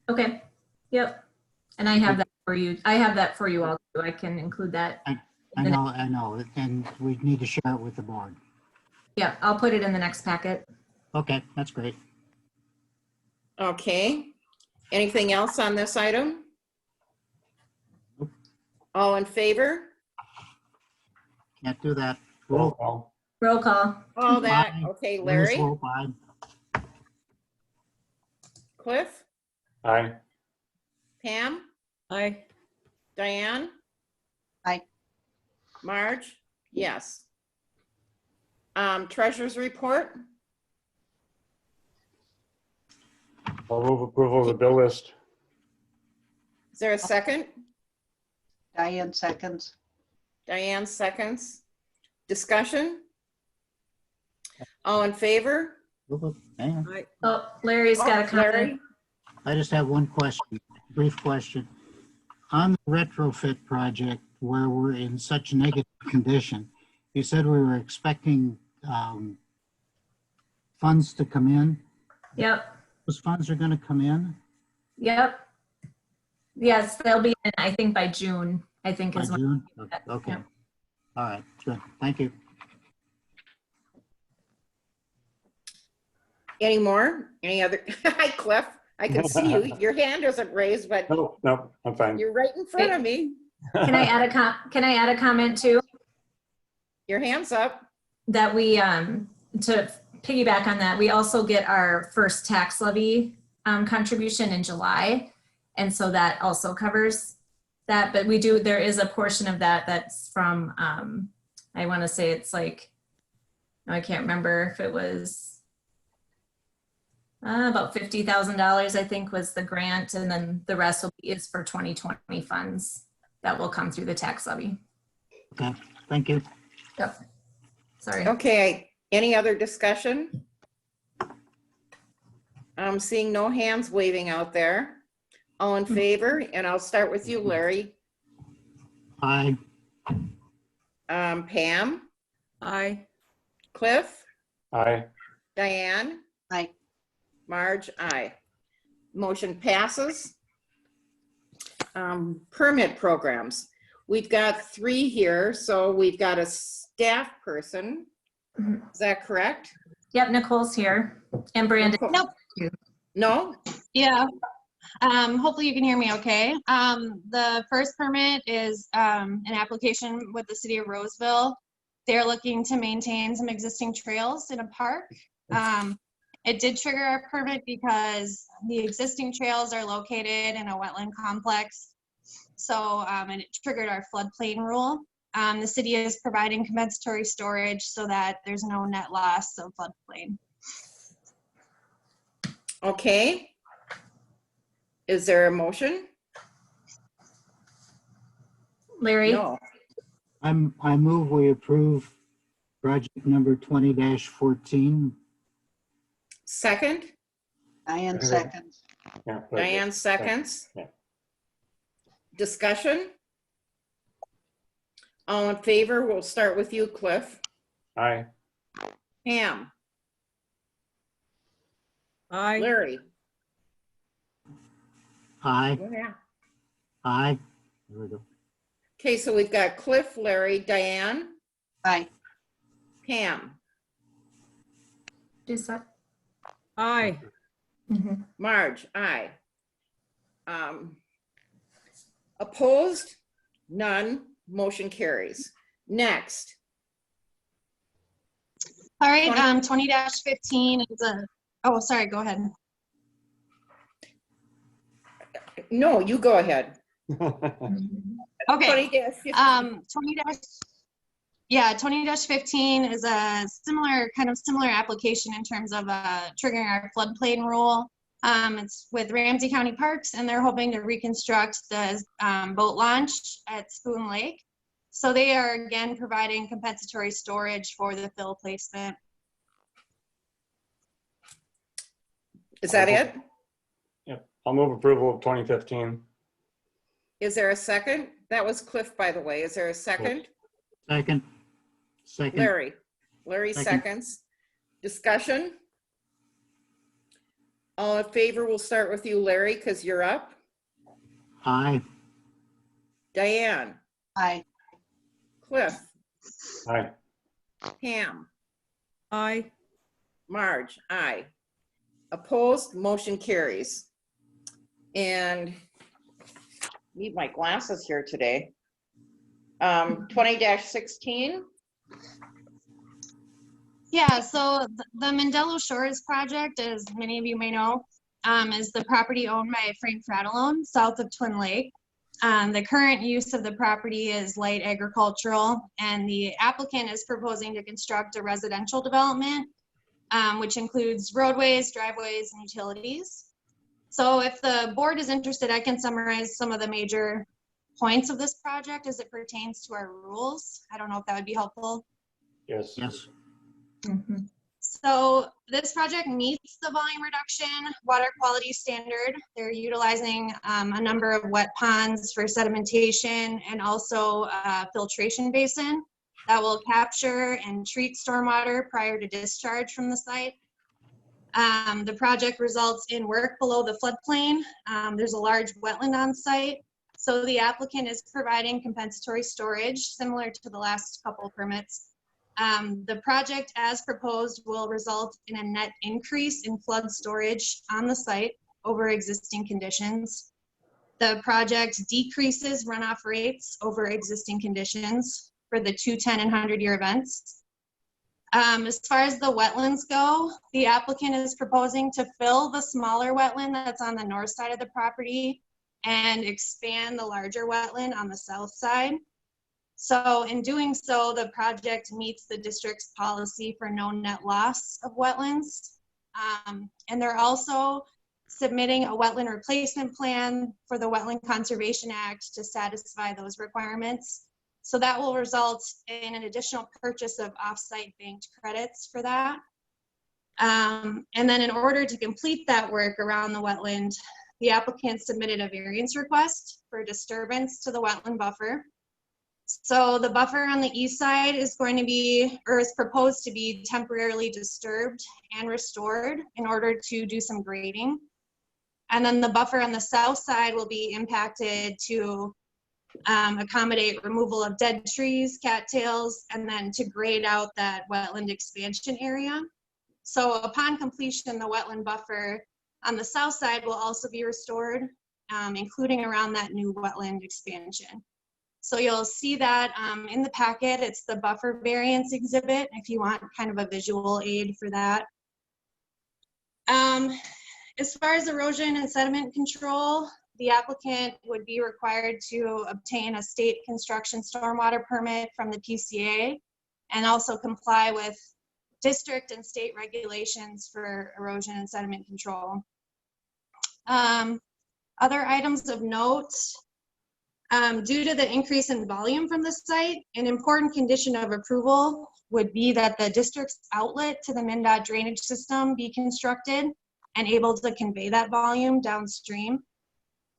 Okay. Yep. And I have that for you. I have that for you all. I can include that. I know, and we need to share it with the board. Yeah, I'll put it in the next packet. Okay, that's great. Okay. Anything else on this item? All in favor? Can't do that. Roll call. Roll call. All that, Aye. okay, Larry? Vote aye. Cliff? Aye. Pam? Aye. Diane? Aye. Marge? Yes. Treasurer's report? I'll move approval of the bill list. Is there a second? Diane seconds. Diane seconds. Discussion? All in favor? Hang on. Aye. Oh, Larry's got a comment. Larry? I just have one question, brief question. On the retrofit project where we're in such negative condition, you said we were expecting funds to come in. Yep. Those funds are going to come in Yep. Yes, they'll be in, I think, by June, I think by is when. June? Okay. Yep. All right, good. Thank you. Any more? Any other? Hi, Cliff. I can see you. Your hand isn't raised, but No, I'm fine. you're right in front of me. Can I add a comment too? Your hand's up. That we, to piggyback on that, we also get our first tax levy contribution in July. And so that also covers that, but there is a portion of that that's from, I want to say it's like, I can't remember if it was about $50,000, I think was the grant. And then the rest is for 2020 funds that will come through the tax levy. Okay, thank you. Yep. Sorry. Okay, any other discussion? I'm seeing no hands waving out there. All in favor? And I'll start with you, Larry. Aye. Pam? Aye. Cliff? Aye. Diane? Aye. Marge? Aye. Motion passes. Permit programs. We've got 3 here, so we've got a staff person. Is that correct? Yep, Nicole's here. And Brandon. Nope. No? Yeah. Hopefully you can hear me okay. The first permit is an application with the city of Roseville. They're looking to maintain some existing trails in a park. It did trigger a permit because the existing trails are located in a wetland complex. So, and it triggered our floodplain rule. The city is providing compensatory storage so that there's no net loss of floodplain. Okay. Is there a motion? Larry? No. I move we approve project number 20-14. Second? Diane seconds. Yeah, Diane seconds. Yeah. Discussion? All in favor? We'll start with you, Cliff. Aye. Pam? Aye. Larry? Aye. Yeah. Aye. There we go. Okay, so we've got Cliff, Larry, Diane, Aye. Pam, Is that? Aye. Marge, aye. Opposed? None. Motion carries. Next. All right, 20-15 is a, oh, sorry, go ahead. No, you go ahead. Okay. 20-15. 20-15 is a similar application in terms of triggering our floodplain rule. It's with Ramsey County Parks, and they're hoping to reconstruct the boat launch at Spoon Lake. So they are again providing compensatory storage for the fill placement. Is that it? Yep. I'll move approval of 2015. Is there a second? That was Cliff, by the way. Is there a second? Second. Second. Larry. Larry Second. seconds. Discussion? All in favor, we'll start with you, Larry, because you're up. Aye. Diane. Aye. Cliff. Aye. Pam. Aye. Marge. Aye. Opposed? Motion carries. And need my glasses here today. 20-16. Yeah, so the Mandela Shores project, as many of you may know, is the property owned by Frank Fratellone south of Twin Lake. The current use of the property is light agricultural, and the applicant is proposing to construct a residential development, which includes roadways, driveways, and utilities. So if the board is interested, I can summarize some of the major points of this project as it pertains to our rules. I don't know if that would be helpful. Yes. Yes. So this project meets the volume reduction water quality standard. They're utilizing a number of wet ponds for sedimentation and also a filtration basin that will capture and treat stormwater prior to discharge from the site. The project results in work below the floodplain. There's a large wetland on site. So the applicant is providing compensatory storage similar to the last couple of permits. The project as proposed will result in a net increase in flood storage on the site over existing conditions. The project decreases runoff rates over existing conditions for the 2, 10, and 100-year events. As far as the wetlands go, the applicant is proposing to fill the smaller wetland that's on the north side of the property and expand the larger wetland on the south side. So in doing so, the project meets the district's policy for no net loss of wetlands. And they're also submitting a wetland replacement plan for the Wetland Conservation Act to satisfy those requirements. So that will result in an additional purchase of off-site banked credits for that. And then in order to complete that work around the wetland, the applicant submitted a variance request for disturbance to the wetland buffer. So the buffer on the east side is going to be, or is proposed to be, temporarily disturbed and restored in order to do some grading. And then the buffer on the south side will be impacted to accommodate removal of dead trees, cattails, and then to grade out that wetland expansion area. So upon completion, the wetland buffer on the south side will also be restored, including around that new wetland expansion. So you'll see that in the packet. It's the buffer variance exhibit if you want kind of a visual aid for that. As far as erosion and sediment control, the applicant would be required to obtain a state construction stormwater permit from the PCA and also comply with district and state regulations for erosion and sediment control. Other items of note, due to the increase in volume from the site, an important condition of approval would be that the district's outlet to the MnDOT drainage system be constructed and able to convey that volume downstream.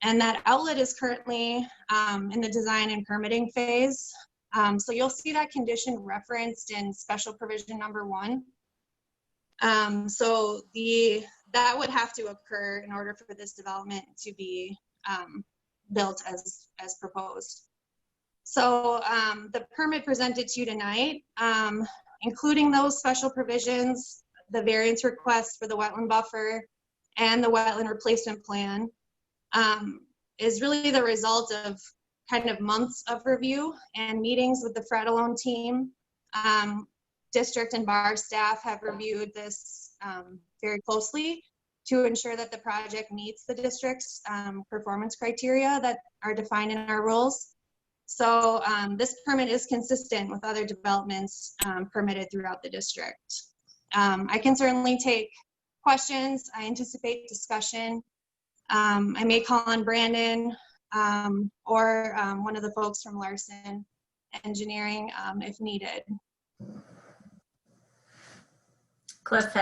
And that outlet is currently in the design and permitting phase. So you'll see that condition referenced in special provision number 1. So the that would have to occur in order for this development to be built as proposed. So the permit presented to you tonight, including those special provisions, the variance request for the wetland buffer, and the wetland replacement plan, is really the result of kind of months of review and meetings with the Fratellone team. District and bar staff have reviewed this very closely to ensure that the project meets the district's performance criteria that are defined in our rules. So this permit is consistent with other developments permitted throughout the district. I can certainly take questions. I anticipate discussion. I may call on Brandon or one of the folks from Larson Engineering if needed. Cliff,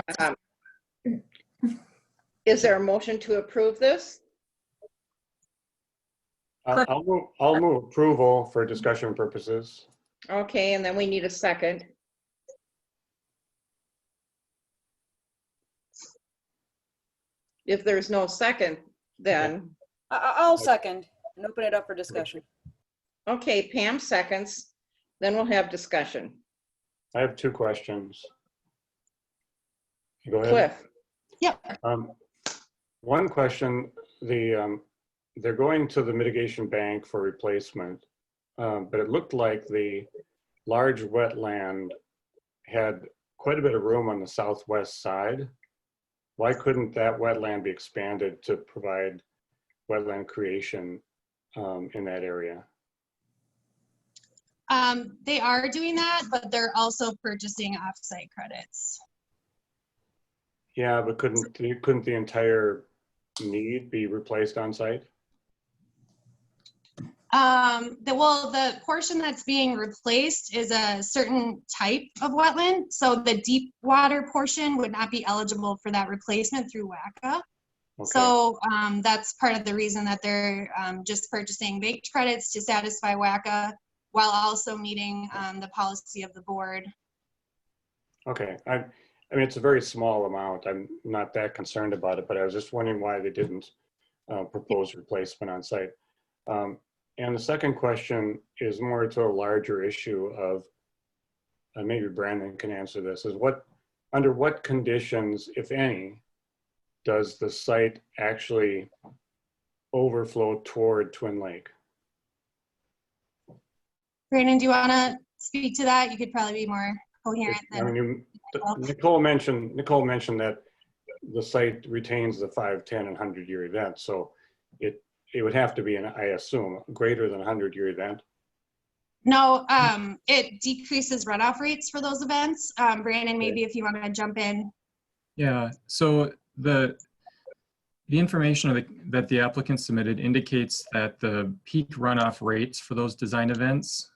Is there a motion to approve this? I'll move approval for discussion purposes. Okay, and then we need a second. If there's no second, then, I'll second and open it up for discussion. okay, Pam seconds, then we'll have discussion. I have two questions. Go ahead. Cliff? Yep. One question, they're going to the mitigation bank for replacement, but it looked like the large wetland had quite a bit of room on the southwest side. Why couldn't that wetland be expanded to provide wetland creation in that area? They are doing that, but they're also purchasing off-site credits. Yeah, but couldn't the entire need be replaced on site? The portion that's being replaced is a certain type of wetland. So the deep water portion would not be eligible for that replacement through WACA. Okay. So that's part of the reason that they're just purchasing baked credits to satisfy WACA while also meeting the policy of the board. Okay, I mean, it's a very small amount. I'm not that concerned about it, but I was just wondering why they didn't propose replacement on site. And the second question is more to a larger issue of, maybe Brandon can answer this, is under what conditions, if any, does the site actually overflow toward Twin Lake? Brandon, do you want to speak to that? You could probably be more coherent than. I mean, Nicole mentioned that the site retains the 5, 10, and 100-year event, so it would have to be I assume, greater than 100-year event. No, it decreases runoff rates for those events. Brandon, maybe if you want to jump in. Yeah, so the information that the applicant submitted indicates that the peak runoff rates for those design events,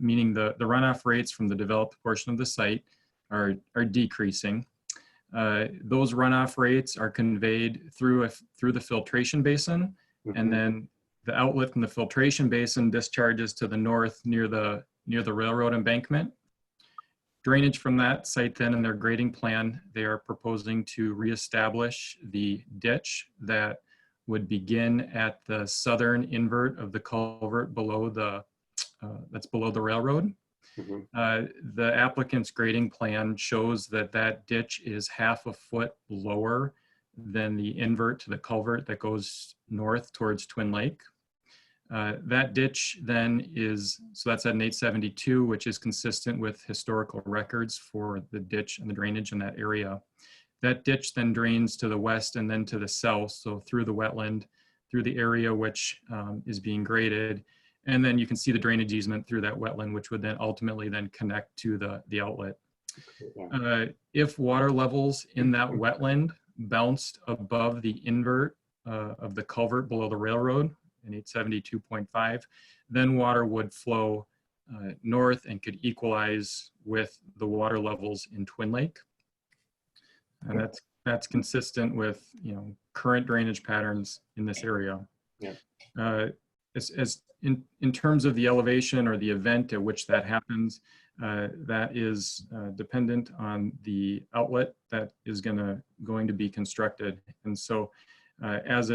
meaning the runoff rates from the developed portion of the site, are decreasing. Those runoff rates are conveyed through the filtration basin, and then the outlet from the filtration basin discharges to the north near the railroad embankment. Drainage from that site then in their grading plan, they are proposing to reestablish the ditch that would begin at the southern invert of the culvert below that's below the railroad. The applicant's grading plan shows that ditch is ½ a foot lower than the invert to the culvert that goes north towards Twin Lake. That ditch then so that's at an 872, which is consistent with historical records for the ditch and the drainage in that area. That ditch then drains to the west and then to the south, so through the wetland, through the area which is being graded. And then you can see the drainage easement through that wetland, which would then ultimately then connect to the outlet. If water levels in that wetland bounced above the invert of the culvert below the railroad in 872.5, then water would flow north and could equalize with the water levels in Twin Lake. And that's consistent with current drainage patterns in this area. Yeah. as in terms of the elevation or the event at which that happens, that is dependent on the outlet that is going to be constructed. And so as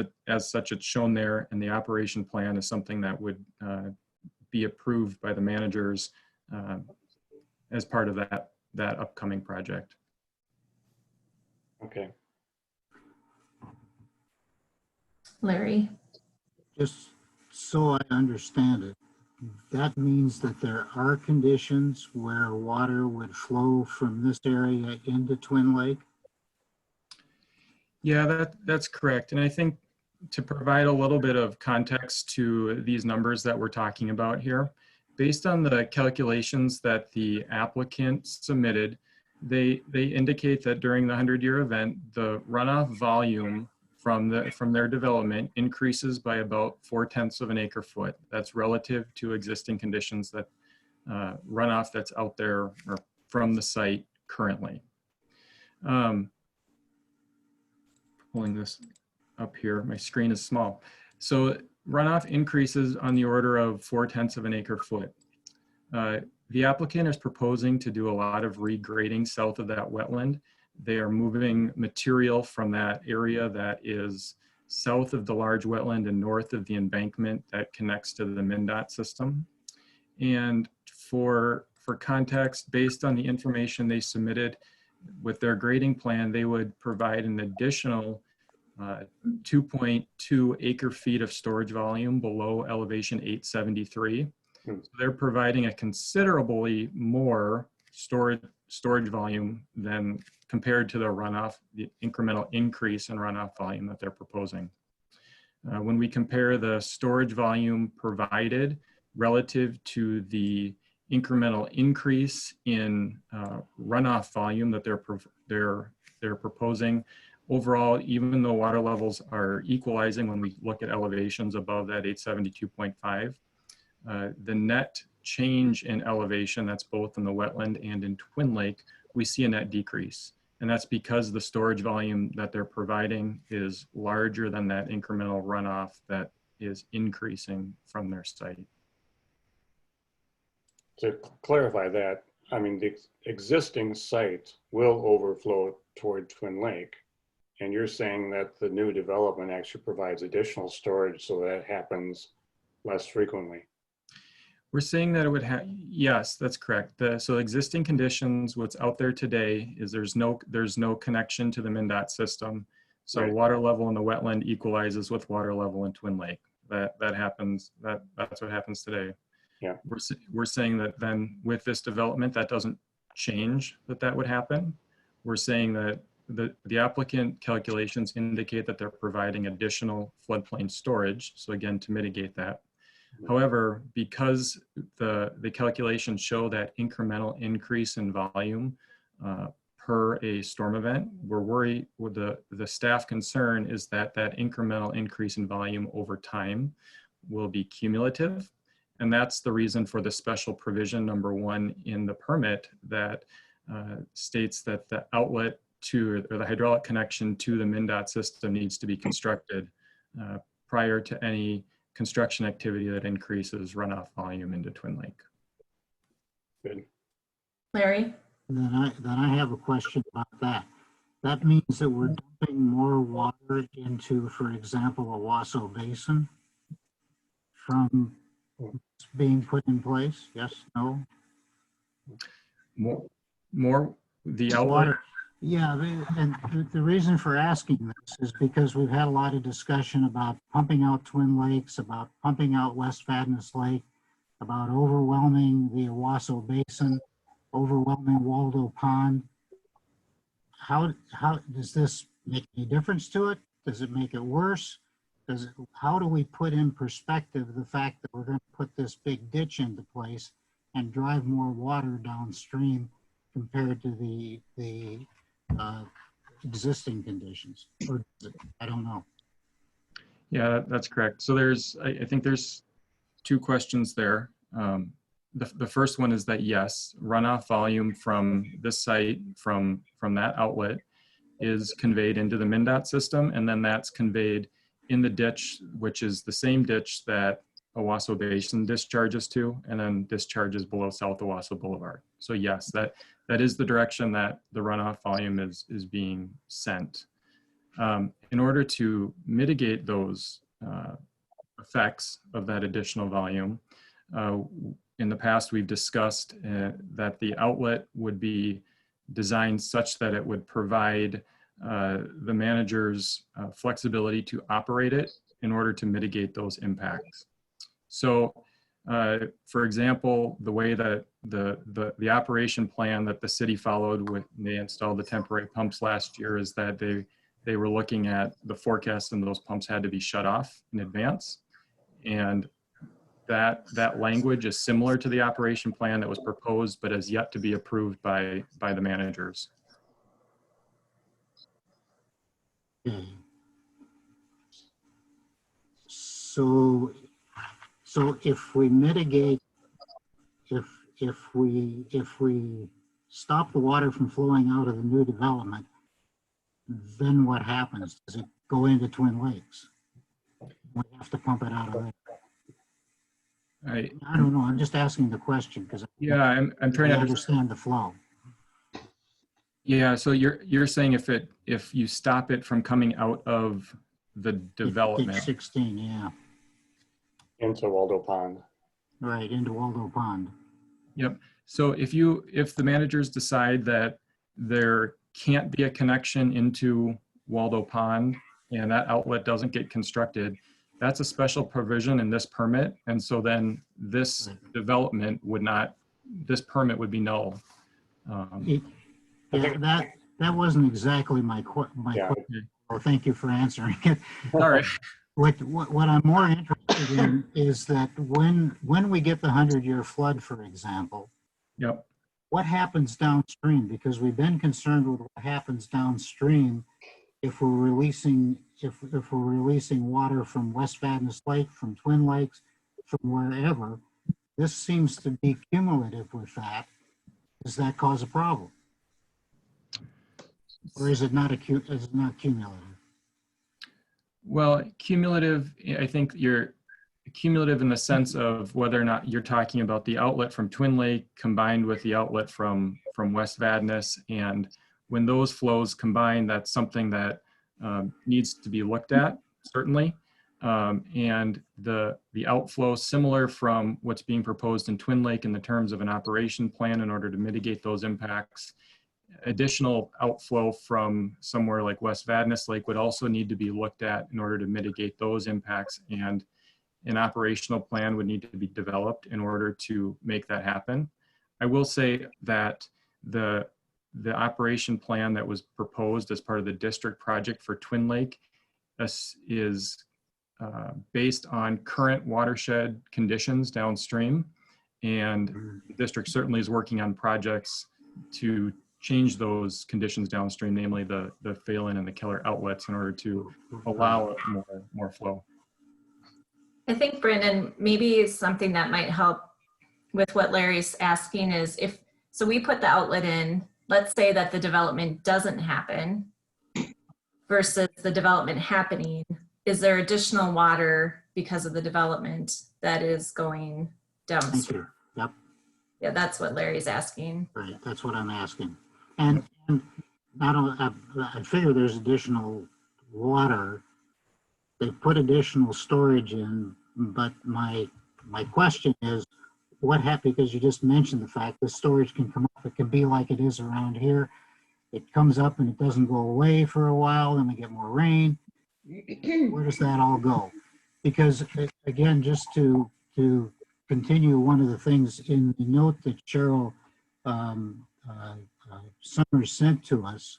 such, it's shown there, and the operation plan is something that would be approved by the managers as part of that upcoming project. Okay. Larry? Just so I understand it, that means that there are conditions where water would flow from this area into Twin Lake? Yeah, that's correct. And I think to provide a little bit of context to these numbers that we're talking about here, based on the calculations that the applicant submitted, they indicate that during the 100-year event, the runoff volume from their development increases by about 0.4 of an acre foot. That's relative to existing conditions that runoff that's out there or from the site currently. Pulling this up here, my screen is small. So runoff increases on the order of 0.4 of an acre foot. The applicant is proposing to do a lot of regrading south of that wetland. They are moving material from that area that is south of the large wetland and north of the embankment that connects to the MnDOT system. And for context, based on the information they submitted with their grading plan, they would provide an additional 2.2 acre feet of storage volume below elevation 873. So they're providing a considerably more storage volume than compared to the runoff, the incremental increase in runoff volume that they're proposing. When we compare the storage volume provided relative to the incremental increase in runoff volume that they're proposing, overall, even though water levels are equalizing when we look at elevations above that 872.5, the net change in elevation, that's both in the wetland and in Twin Lake, we see a net decrease. And that's because the storage volume that they're providing is larger than that incremental runoff that is increasing from their site. To clarify that, I mean, the existing site will overflow toward Twin Lake. And you're saying that the new development actually provides additional storage so that happens less frequently. We're saying that it would have, yes, that's correct. So existing conditions, what's out there today is there's no connection to the MnDOT system. So Right. Water level in the wetland equalizes with water level in Twin Lake. That's what happens today. Yeah. We're saying that then with this development, that doesn't change that would happen. We're saying that the applicant calculations indicate that they're providing additional floodplain storage. So again, to mitigate that. However, because the calculations show that incremental increase in volume per a storm event, we're worried with the staff concern is that incremental increase in volume over time will be cumulative. And that's the reason for the special provision number 1 in the permit that states that the outlet to, or the hydraulic connection to the MnDOT system needs to be constructed prior to any construction activity that increases runoff volume into Twin Lake. Good. Larry? Then I have a question about that. That means that we're dumping more water into, for example, a Owasso Basin from being put in place? Yes, no? More the outlet. Water. Yeah, and the reason for asking this is because we've had a lot of discussion about pumping out Twin Lakes, about pumping out West Vadnais Lake, about overwhelming the Owasso Basin, overwhelming Waldo Pond. How does this make any difference to it? Does it make it worse? How do we put in perspective the fact that we're going to put this big ditch into place and drive more water downstream compared to the existing conditions? Or I don't know. Yeah, that's correct. So I think there's 2 questions there. The first one is that yes, runoff volume from this site, from that outlet, is conveyed into the MnDOT system, and then that's conveyed in the ditch, which is the same ditch that Owasso Basin discharges to, and then discharges below South Owasso Boulevard. So yes, that is the direction that the runoff volume is being sent. In order to mitigate those effects of that additional volume, in the past we've discussed that the outlet would be designed such that it would provide the manager's flexibility to operate it in order to mitigate those impacts. So, for example, the way that the operation plan that the city followed when they installed the temporary pumps last year is that they were looking at the forecast and those pumps had to be shut off in advance. And that language is similar to the operation plan that was proposed, but has yet to be approved by the managers. Okay. So if we mitigate, if we stop the water from flowing out of the new development, then what happens? Does it go into Twin Lakes? We have to pump it out of there. I don't know. I'm just asking the question because yeah, I'm trying to understand the flow. Yeah, so you're saying if you stop it from coming out of the development. 16, yeah. Into Waldo Pond. Right, into Waldo Pond. Yep. So if the managers decide that there can't be a connection into Waldo Pond and that outlet doesn't get constructed, that's a special provision in this permit. And so then this development would not, this permit would be null. Yeah, that wasn't exactly my question. Well, thank you for answering it. All right. What I'm more interested in is that when we get the 100-year flood, for example, yep, what happens downstream? Because we've been concerned with what happens downstream if we're releasing water from West Vadnais Lake, from Twin Lakes, from wherever. This seems to be cumulative with that. Does that cause a problem? Or is it not cumulative? Well, cumulative, I think you're cumulative in the sense of whether or not you're talking about the outlet from Twin Lake combined with the outlet from West Vadnais. And when those flows combine, that's something that needs to be looked at, certainly. And the outflow similar from what's being proposed in Twin Lake in the terms of an operation plan in order to mitigate those impacts. Additional outflow from somewhere like West Vadnais Lake would also need to be looked at in order to mitigate those impacts, and an operational plan would need to be developed in order to make that happen. I will say that the operation plan that was proposed as part of the district project for Twin Lake is based on current watershed conditions downstream, and the district certainly is working on projects to change those conditions downstream, namely the Phelan and the Keller outlets, in order to allow more flow. I think, Brendan, maybe something that might help with what Larry's asking is so we put the outlet in, let's say that the development doesn't happen versus the development happening. Is there additional water because of the development that is going downstream? Yep. Yeah, that's what Larry's asking. Right, that's what I'm asking. And not only, I figure there's additional water. They put additional storage in, but my question is, what happens, because you just mentioned the fact that storage can come up, it can be like it is around here. It comes up and it doesn't go away for a while, then we get more rain. Where does that all go? Because again, just to continue one of the things in the note that Cheryl Summers sent to us,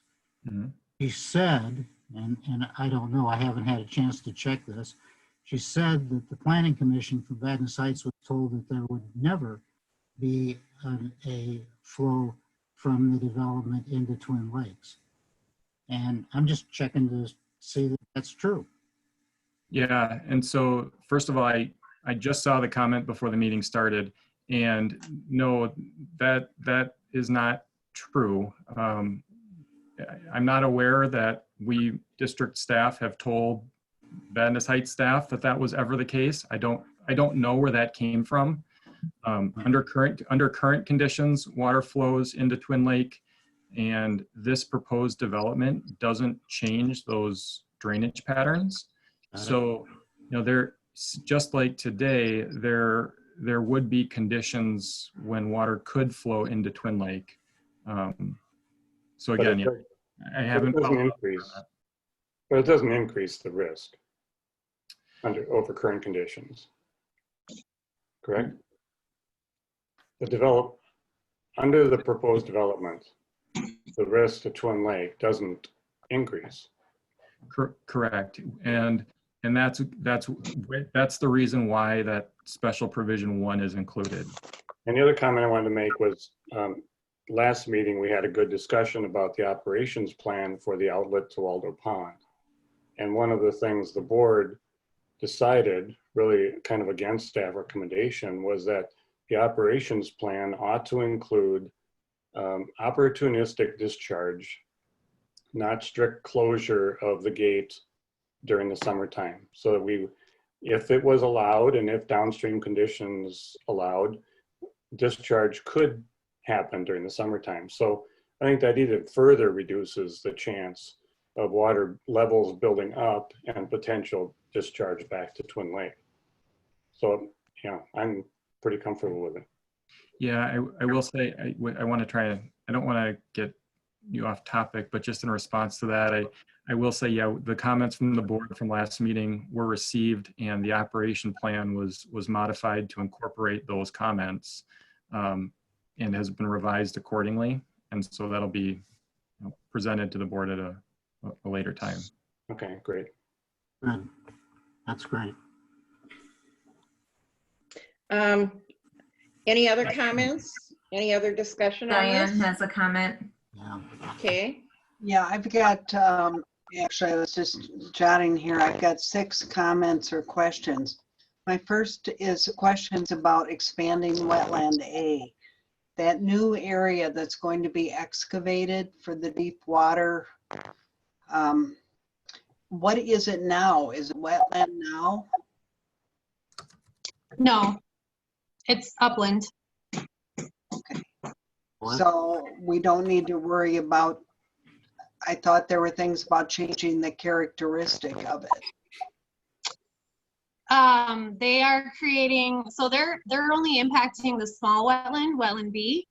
she said, and I don't know, I haven't had a chance to check this, she said that the Planning Commission for Vadnais Heights was told that there would never be a flow from the development into Twin Lakes. And I'm just checking to see that that's true. Yeah, and so first of all, I just saw the comment before the meeting started, and no, that is not true. I'm not aware that we district staff have told Vadnais Heights staff that was ever the case. I I don't know where that came from. Under current conditions, water flows into Twin Lake, and this proposed development doesn't change those drainage patterns. So, there, just like today, there would be conditions when water could flow into Twin Lake. So But again, I haven't. But it doesn't increase the risk over current conditions. Correct? Under the proposed development, the risk to Twin Lake doesn't increase. Correct, and that's the reason why that special provision 1 is included. And the other comment I wanted to make was, last meeting we had a good discussion about the operations plan for the outlet to Waldo Pond. And one of the things the board decided, really kind of against staff recommendation, was that the operations plan ought to include opportunistic discharge, not strict closure of the gate during the summertime. So that if it was allowed and if downstream conditions allowed, discharge could happen during the summertime. So I think that even further reduces the chance of water levels building up and potential discharge back to Twin Lake. So, I'm pretty comfortable with it. Yeah, I will say, I want to try, I don't want to get you off topic, but just in response to that, I will say, the comments from the board from last meeting were received, and the operation plan was modified to incorporate those comments, and has been revised accordingly. And so that'll be presented to the board at a later time. Okay, great. Good. That's great. Any other comments? Any other discussion on Diane this? has a comment. Okay. Yeah, I've got, actually, I was just jotting here. I've got 6 comments or questions. My first is questions about expanding wetland A. That new area that's going to be excavated for the deep water, what is it now? Is it wetland now? No, it's upland. So we don't need to worry about, I thought there were things about changing the characteristic of it. They are creating, so they're only impacting the small wetland B.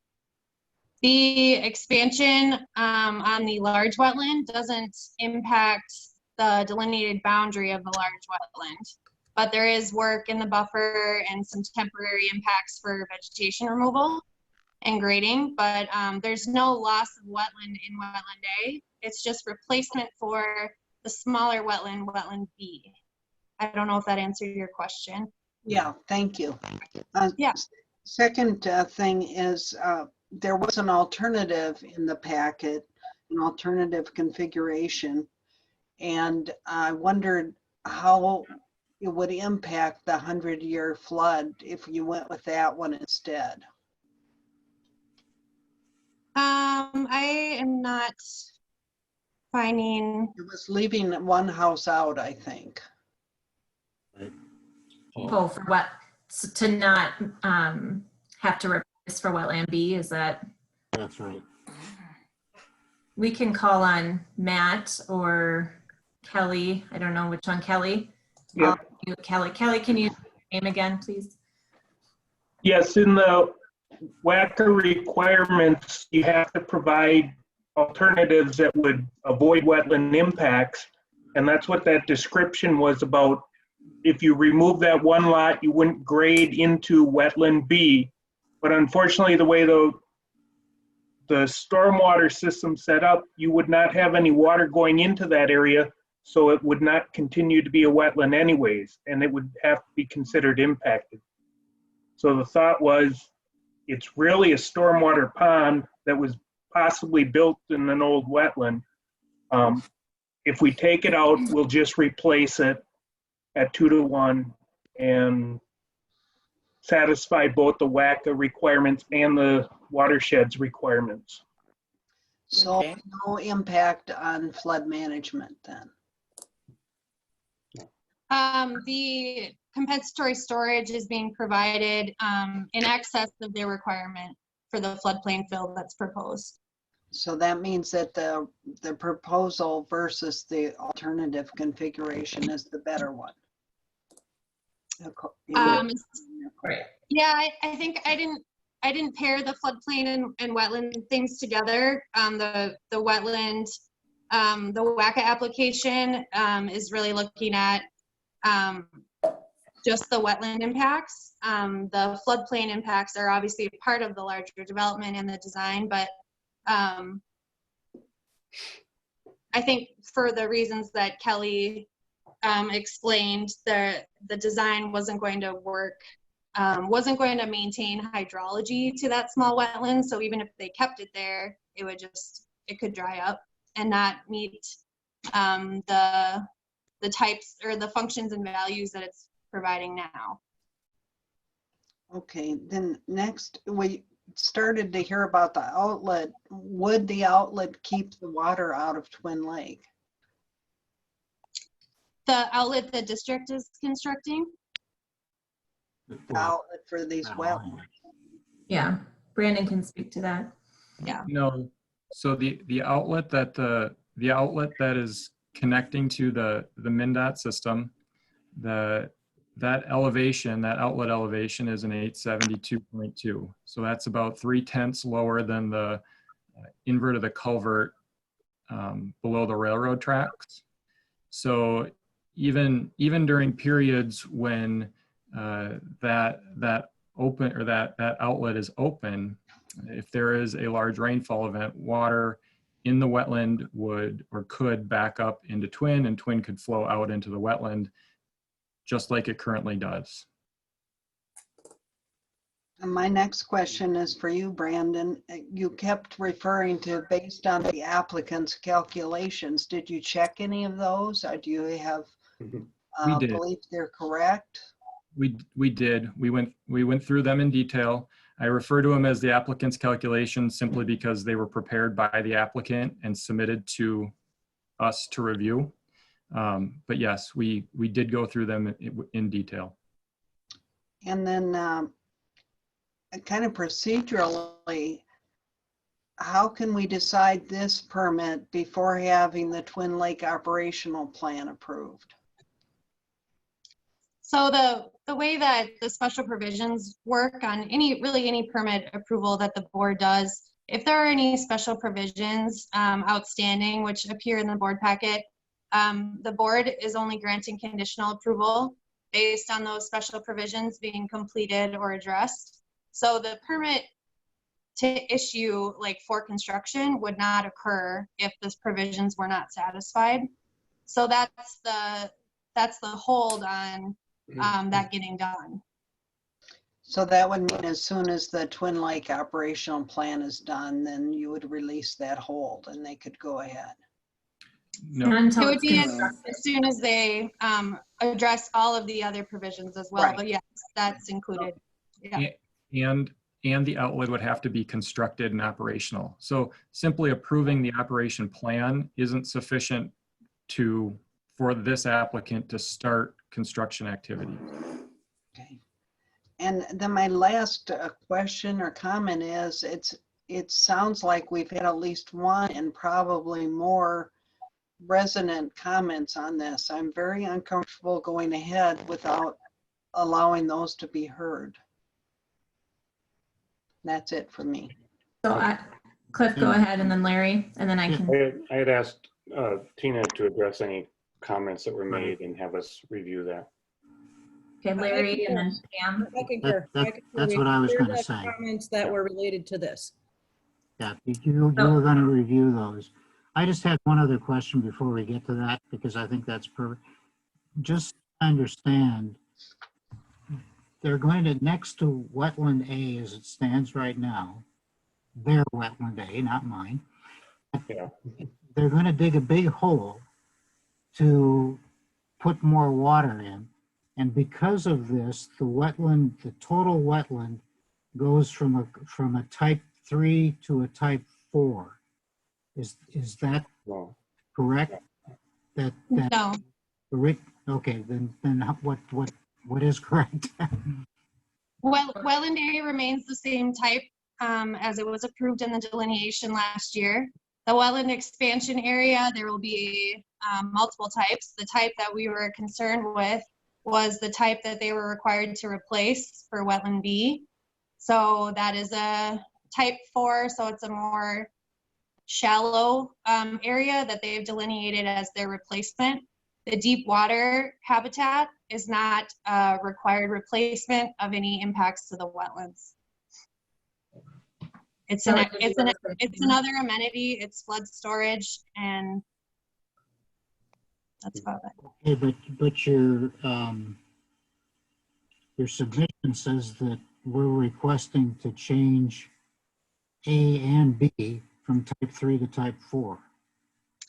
The expansion on the large wetland doesn't impact the delineated boundary of the large wetland, but there is work in the buffer and some temporary impacts for vegetation removal and grading, but there's no loss of wetland in wetland A. It's just replacement for the smaller wetland B. I don't know if that answered your question. Yeah, thank you. Yeah. Second thing is there was an alternative in the packet, an alternative configuration, and I wondered how it would impact the 100-year flood if you went with that one instead. I am not finding. It was leaving one house out, I think. Oh, for what? To not have to replace for wetland B, is that? That's right. We can call on Matt or Kelly. I don't know which one, Kelly. Yeah. Kelly, can you name again, please? Yes, in the WACA requirements, you have to provide alternatives that would avoid wetland impacts. And that's what that description was about. If you remove that one lot, you wouldn't grade into wetland B. But unfortunately, the way the stormwater system set up, you would not have any water going into that area, so it would not continue to be a wetland anyways, and it would have to be considered impacted. So the thought was, it's really a stormwater pond that was possibly built in an old wetland. If we take it out, we'll just replace it at 2-to-1 and satisfy both the WACA requirements and the watershed's requirements. So Okay. no impact on flood management then? compensatory storage is being provided in excess of their requirement for the floodplain fill that's proposed. So that means that the proposal versus the alternative configuration is the better one. Right. Yeah, I think I didn't pair the floodplain and wetland things together. The wetland, the WACA application is really looking at just the wetland impacts. The floodplain impacts are obviously a part of the larger development and the design, but I think for the reasons that Kelly explained, the design wasn't going to work, wasn't going to maintain hydrology to that small wetland. So even if they kept it there, it could dry up and not meet the types or the functions and values that it's providing now. Okay, then next we started to hear about the outlet. Would the outlet keep the water out of Twin Lake? The outlet the district is constructing? The outlet for these wetlands? Yeah, Brandon can speak to that. Yeah. No, so the outlet that is connecting to the MnDOT system, that outlet elevation is an 872.2. So that's about 3/10 lower than the invert of the culvert below the railroad tracks. So even during periods when that outlet is open, if there is a large rainfall event, water in the wetland would or could back up into Twin, and Twin could flow out into the wetland just like it currently does. And my next question is for you, Brandon. You kept referring to based on the applicant's calculations. Did you check any of those? Or do you have We did. belief they're correct? We did. We went through them in detail. I refer to them as the applicant's calculations simply because they were prepared by the applicant and submitted to us to review. But yes, we did go through them in detail. And then kind of procedurally, how can we decide this permit before having the Twin Lake operational plan approved? So the way that the special provisions work on any permit approval that the board does, if there are any special provisions outstanding, which appear in the board packet, the board is only granting conditional approval based on those special provisions being completed or addressed. So the permit to issue for construction would not occur if those provisions were not satisfied. So that's the hold on that getting done. So that would mean as soon as the Twin Lake operational plan is done, then you would release that hold and they could go ahead. No. It would be as soon as they address all of the other provisions as well. Right. But yes, that's included. Yeah. And the outlet would have to be constructed and operational. So simply approving the operation plan isn't sufficient for this applicant to start construction activity. Okay. And then my last question or comment is, it sounds like we've had at least one and probably more resident comments on this. I'm very uncomfortable going ahead without allowing those to be heard. That's it for me. So Cliff, go ahead, and then Larry, and then I can. I had asked Tina to address any comments that were made and have us review that. Okay, Larry, and then Pam. I concur. That's what I was going to say. Comments that were related to this. Yeah, you were going to review those. I just had one other question before we get to that, because I think that's perfect. Just to understand, they're going to, next to wetland A as it stands right now, their wetland A, not mine. Yeah. They're going to dig a big hole to put more water in. And because of this, the total wetland goes from a type 3 to a type 4. Is that correct? No. Okay, then What is correct? Well, wetland area remains the same type as it was approved in the delineation last year. The wetland expansion area, there will be multiple types. The type that we were concerned with was the type that they were required to replace for wetland B. So that is a type 4, so it's a more shallow area that they've delineated as their replacement. The deep water habitat is not a required replacement of any impacts to the wetlands. It's another amenity, it's flood storage, and that's about it. Okay, but your submission says that we're requesting to change A and B from type 3 to type 4.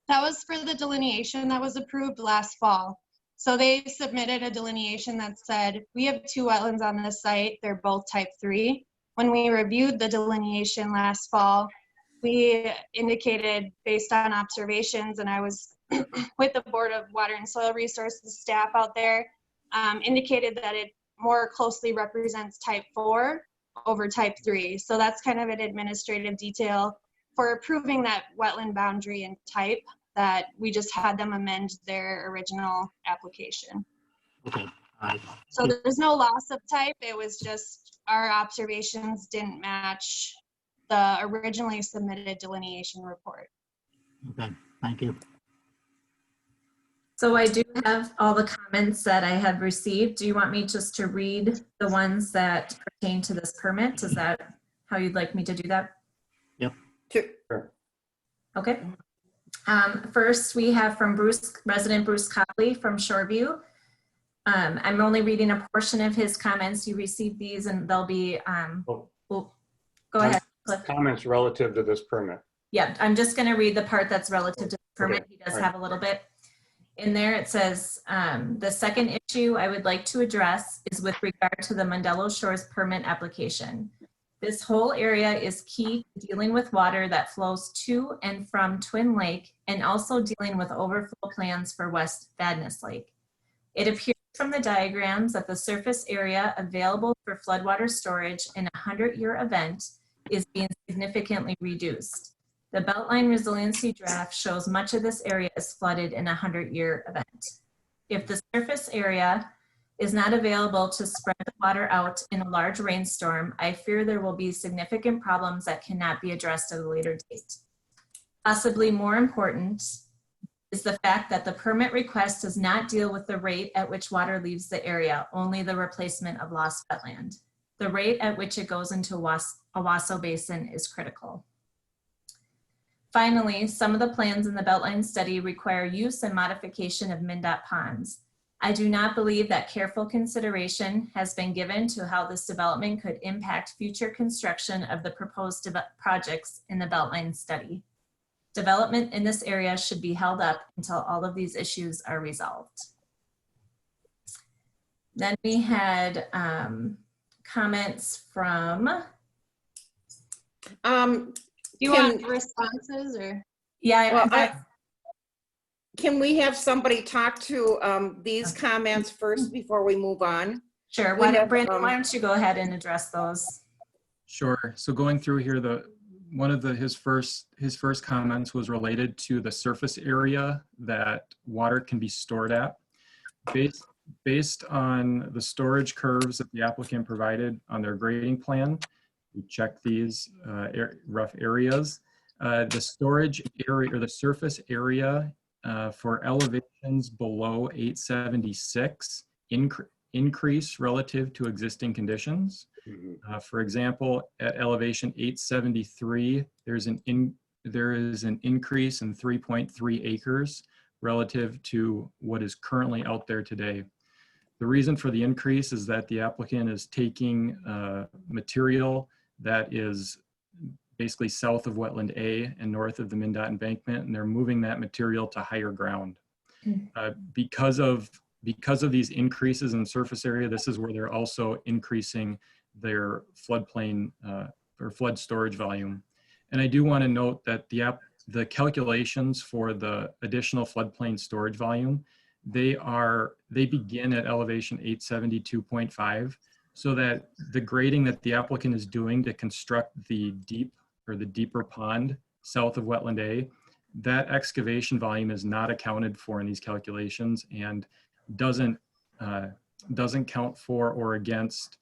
That was for the delineation that was approved last fall. So they submitted a delineation that said, we have 2 wetlands on this site, they're both type 3. When we reviewed the delineation last fall, we indicated based on observations, and I was with the Board of Water and Soil Resources staff out there, indicated that it more closely represents type 4 over type 3. So that's kind of an administrative detail for approving that wetland boundary and type that we just had them amend their original application. Okay. All right. So there's no loss of type. It was just our observations didn't match the originally submitted delineation report. Okay, thank you. So I do have all the comments that I have received. Do you want me just to read the ones that pertain to this permit? Is that how you'd like me to do that? Yep. Sure. Okay. First, we have from resident Bruce Copley from Shoreview. I'm only reading a portion of his comments. You received these and they'll be, go ahead, Cliff. Comments relative to this permit. Yeah, I'm just going to read the part that's relative to the permit. Okay. He does All have a little bit. In there it says, the second issue I would like to address is with regard to the Mondello Shores permit application. This whole area is key to dealing with water that flows to and from Twin Lake and also dealing with overflow plans for West Vadnais Lake. It appears from the diagrams that the surface area available for floodwater storage in a 100-year event is being significantly reduced. The Beltline Resiliency Draft shows much of this area is flooded in a 100-year event. If the surface area is not available to spread the water out in a large rainstorm, I fear there will be significant problems that cannot be addressed at a later date. Possibly more important is the fact that the permit request does not deal with the rate at which water leaves the area, only the replacement of lost wetland. The rate at which it goes into Owasso Basin is critical. Finally, some of the plans in the Beltline study require use and modification of MnDOT ponds. I do not believe that careful consideration has been given to how this development could impact future construction of the proposed projects in the Beltline study. Development in this area should be held up until all of these issues are resolved. Then we had comments from. Do you want responses or? Yeah. Well, can we have somebody talk to these comments first before we move on? Sure. Brandon, why don't you go ahead and address those? Sure. So going through here, his first comments was related to the surface area that water can be stored at. Based on the storage curves that the applicant provided on their grading plan, we checked these rough areas. The storage area or the surface area for elevations below 876 increase relative to existing conditions. For example, at elevation 873, there is an increase in 3.3 acres relative to what is currently out there today. The reason for the increase is that the applicant is taking material that is basically south of wetland A and north of the MnDOT embankment, and they're moving that material to higher ground. Because of these increases in surface area, this is where they're also increasing their floodplain or flood storage volume. And I do want to note that the calculations for the additional floodplain storage volume they begin at elevation 872.5, so that the grading that the applicant is doing to construct the deeper pond south of wetland A, that excavation volume is not accounted for in these calculations and doesn't count for or against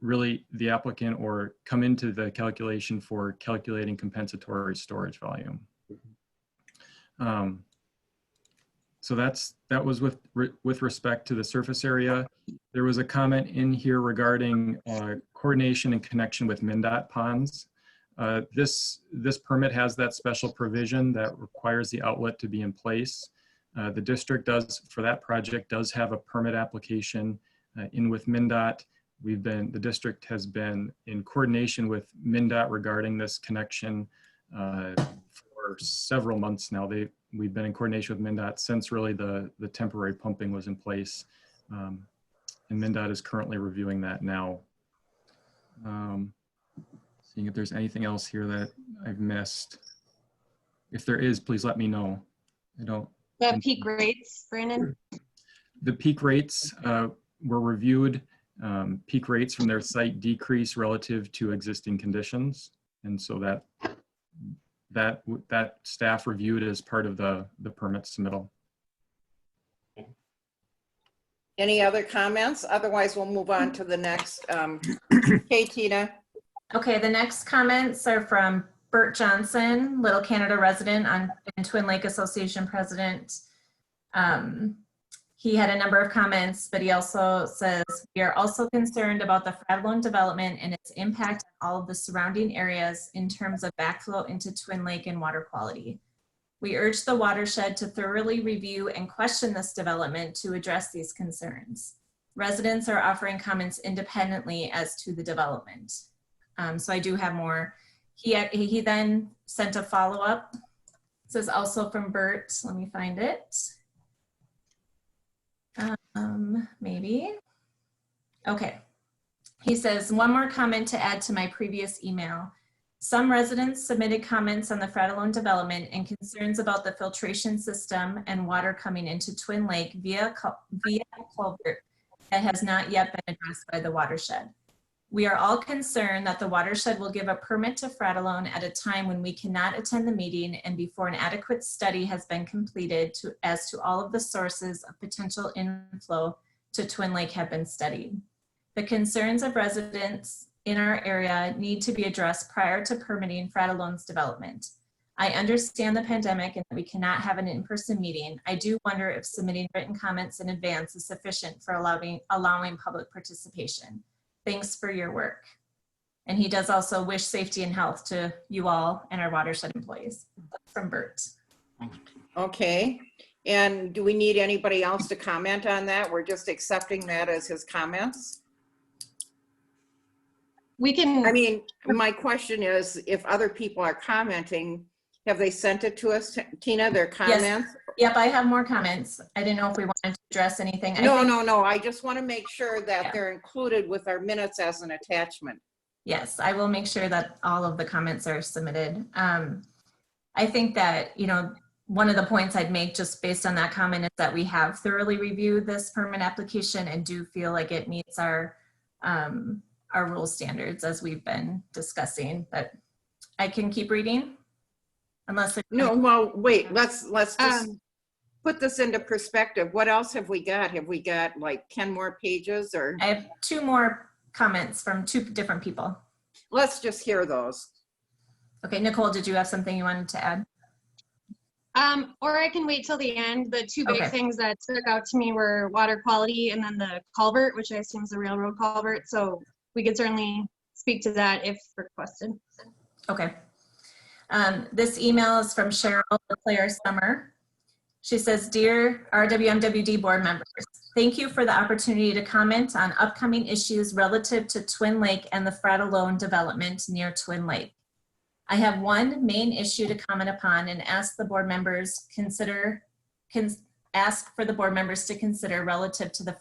really the applicant or come into the calculation for calculating compensatory storage volume. So that was with respect to the surface area. There was a comment in here regarding coordination and connection with MnDOT ponds. This permit has that special provision that requires the outlet to be in place. The district for that project does have a permit application in with MnDOT. The district has been in coordination with MnDOT regarding this connection for several months now. We've been in coordination with MnDOT since really the temporary pumping was in place. And MnDOT is currently reviewing that now. Seeing if there's anything else here that I've missed. If there is, please let me know. The peak rates, Brandon? The peak rates were reviewed. Peak rates from their site decrease relative to existing conditions. And so that staff reviewed as part of the permit submittal. Any other comments? Otherwise, we'll move on to the next. Okay, Tina. Okay, the next comments are from Bert Johnson, Little Canada resident and Twin Lake Association president. He had a number of comments, but he also says, we are also concerned about the Fratellone development and its impact on all of the surrounding areas in terms of backflow into Twin Lake and water quality. We urge the watershed to thoroughly review and question this development to address these concerns. Residents are offering comments independently as to the development. So I do have more. He then sent a follow-up. This is also from Bert. Let me find it. Maybe. Okay. He says, one more comment to add to my previous email. Some residents submitted comments on the Fratellone development and concerns about the filtration system and water coming into Twin Lake via a culvert that has not yet been addressed by the watershed. We are all concerned that the watershed will give a permit to Fratellone at a time when we cannot attend the meeting and before an adequate study has been completed as to all of the sources of potential inflow to Twin Lake have been studied. The concerns of residents in our area need to be addressed prior to permitting Fratellone's development. I understand the pandemic and that we cannot have an in-person meeting. I do wonder if submitting written comments in advance is sufficient for allowing public participation. Thanks for your work. And he does also wish safety and health to you all and our watershed employees. That's from Bert. Okay. And do we need anybody else to comment on that? We're just accepting that as his comments. We can. I mean, my question is, if other people are commenting, have they sent it to us, Tina, their comments? Yes. Yep, I have more comments. I didn't know if we wanted to address anything. No. I just want to make sure that they're included with our minutes as an attachment. Yes, I will make sure that all of the comments are submitted. I think that, one of the points I'd make just based on that comment is that we have thoroughly reviewed this permit application and do feel like it meets our rule standards as we've been discussing, but I can keep reading unless no, well, wait, let's just put this into perspective. What else have we got? Have we got like 10 more pages or? I have 2 more comments from 2 different people. Let's just hear those. Okay, Nicole, did you have something you wanted to add? Or I can wait till the end. The 2 big things that stuck out to me were water quality and then the culvert, which I assume is the railroad culvert. So we could certainly speak to that if requested. Okay. This email is from Cheryl Claire Summer. She says, Dear RWMWD board members, thank you for the opportunity to comment on upcoming issues relative to Twin Lake and the Fratellone development near Twin Lake. I have one main issue to comment upon and ask the board members ask for the board members to consider relative to the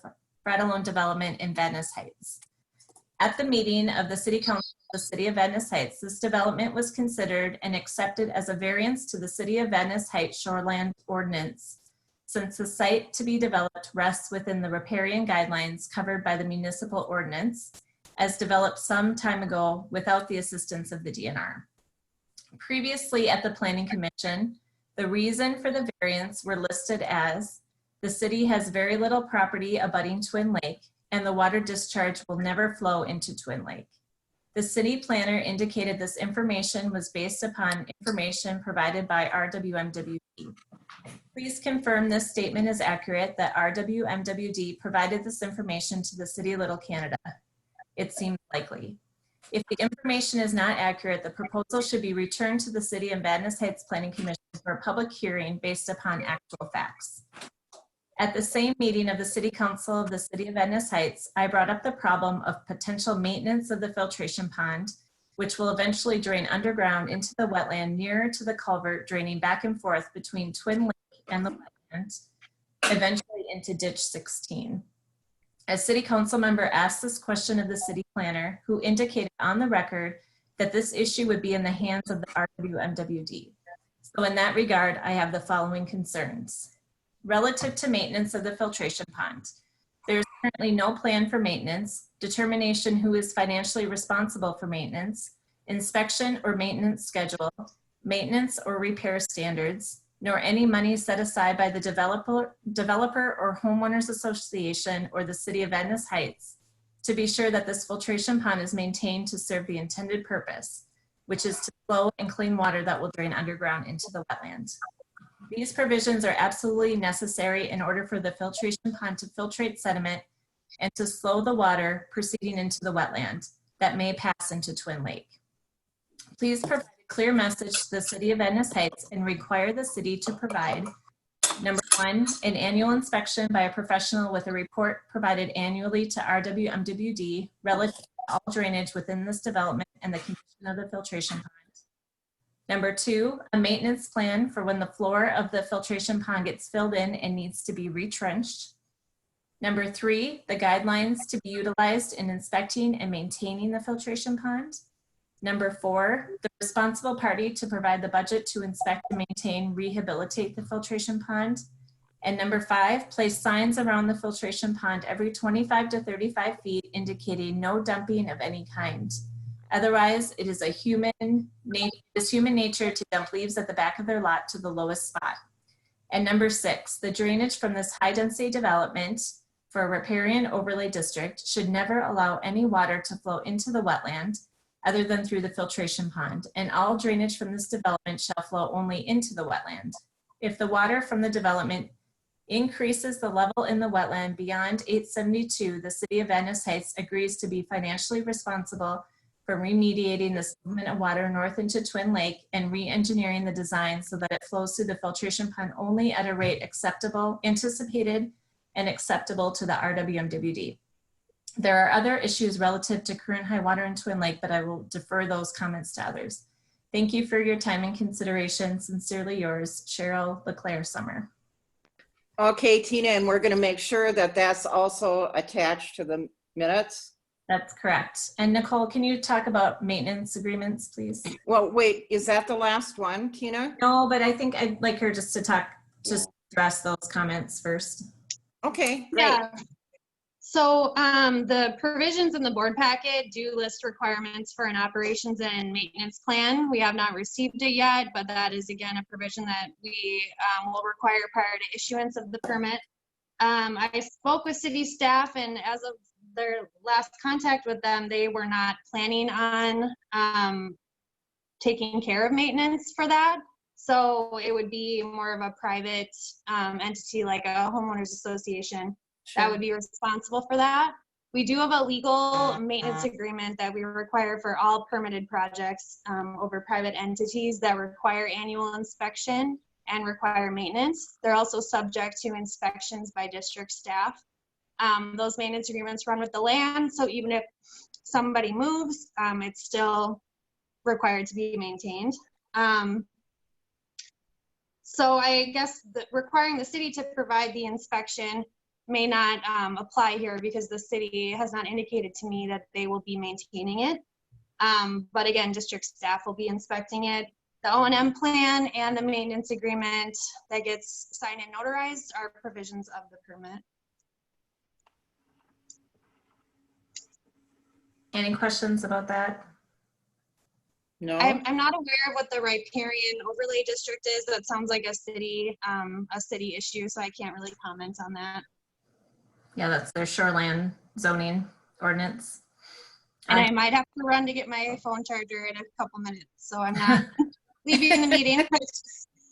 Fratellone development in Venice Heights. At the meeting of the City Council of the City of Venice Heights, this development was considered and accepted as a variance to the City of Venice Heights Shoreland Ordinance since the site to be developed rests within the riparian guidelines covered by the municipal ordinance, as developed some time ago without the assistance of the DNR. Previously at the Planning Commission, the reason for the variance were listed as the city has very little property abutting Twin Lake and the water discharge will never flow into Twin Lake. The city planner indicated this information was based upon information provided by RWMWD. Please confirm this statement is accurate, that RWMWD provided this information to the city of Little Canada. It seems likely. If the information is not accurate, the proposal should be returned to the City of Vadnais Heights Planning Commission for a public hearing based upon actual facts. At the same meeting of the City Council of the City of Vadnais Heights, I brought up the problem of potential maintenance of the filtration pond, which will eventually drain underground into the wetland nearer to the culvert draining back and forth between Twin Lake and the wetland, eventually into ditch 16. A city council member asked this question of the city planner, who indicated on the record that this issue would be in the hands of the RWMWD. So in that regard, I have the following concerns. Relative to maintenance of the filtration pond, there is currently no plan for maintenance, determination who is financially responsible for maintenance, inspection or maintenance schedule, maintenance or repair standards, nor any money set aside by the developer or homeowners association or the City of Vadnais Heights to be sure that this filtration pond is maintained to serve the intended purpose, which is to flow and clean water that will drain underground into the wetland. These provisions are absolutely necessary in order for the filtration pond to filtrate sediment and to slow the water proceeding into the wetland that may pass into Twin Lake. Please provide a clear message to the City of Vadnais Heights and require the city to provide, number one, an annual inspection by a professional with a report provided annually to RWMWD relative to all drainage within this development and the condition of the filtration pond. Number two, a maintenance plan for when the floor of the filtration pond gets filled in and needs to be retrenched. Number three, the guidelines to be utilized in inspecting and maintaining the filtration pond. Number four, the responsible party to provide the budget to inspect and maintain, rehabilitate the filtration pond. And number five, place signs around the filtration pond every 25 to 35 feet indicating no dumping of any kind. Otherwise, it is human nature to dump leaves at the back of their lot to the lowest spot. And number six, the drainage from this high density development for a riparian overlay district should never allow any water to flow into the wetland other than through the filtration pond, and all drainage from this development shall flow only into the wetland. If the water from the development increases the level in the wetland beyond 872, the City of Vadnais Heights agrees to be financially responsible for remediating the movement of water north into Twin Lake and re-engineering the design so that it flows through the filtration pond only at a rate acceptable, anticipated, and acceptable to the RWMWD. There are other issues relative to current high water in Twin Lake, but I will defer those comments to others. Thank you for your time and consideration. Sincerely yours, Cheryl LeClaire Summer. Okay, Tina, and we're going to make sure that that's also attached to the minutes. That's correct. And Nicole, can you talk about maintenance agreements, please? Well, wait, is that the last one, Tina? No, but I think I'd like her just to address those comments first. Okay, great. Yeah. So the provisions in the board packet do list requirements for an operations and maintenance plan. We have not received it yet, but that is again a provision that we will require prior to issuance of the permit. I spoke with city staff, and as of their last contact with them, they were not planning on taking care of maintenance for that. So it would be more of a private entity like a homeowners association that would be responsible for that. We do have a legal maintenance agreement that we require for all permitted projects over private entities that require annual inspection and require maintenance. They're also subject to inspections by district staff. Those maintenance agreements run with the land, so even if somebody moves, it's still required to be maintained. So I guess requiring the city to provide the inspection may not apply here because the city has not indicated to me that they will be maintaining it. But again, district staff will be inspecting it. The O&M plan and the maintenance agreement that gets signed and notarized are provisions of the permit. Any questions about that? No. I'm not aware of what the riparian overlay district is. That sounds like a city issue, so I can't really comment on that. Yeah, that's their shoreland zoning ordinance. And I might have to run to get my phone charger in a couple minutes, so I'm not leaving the meeting.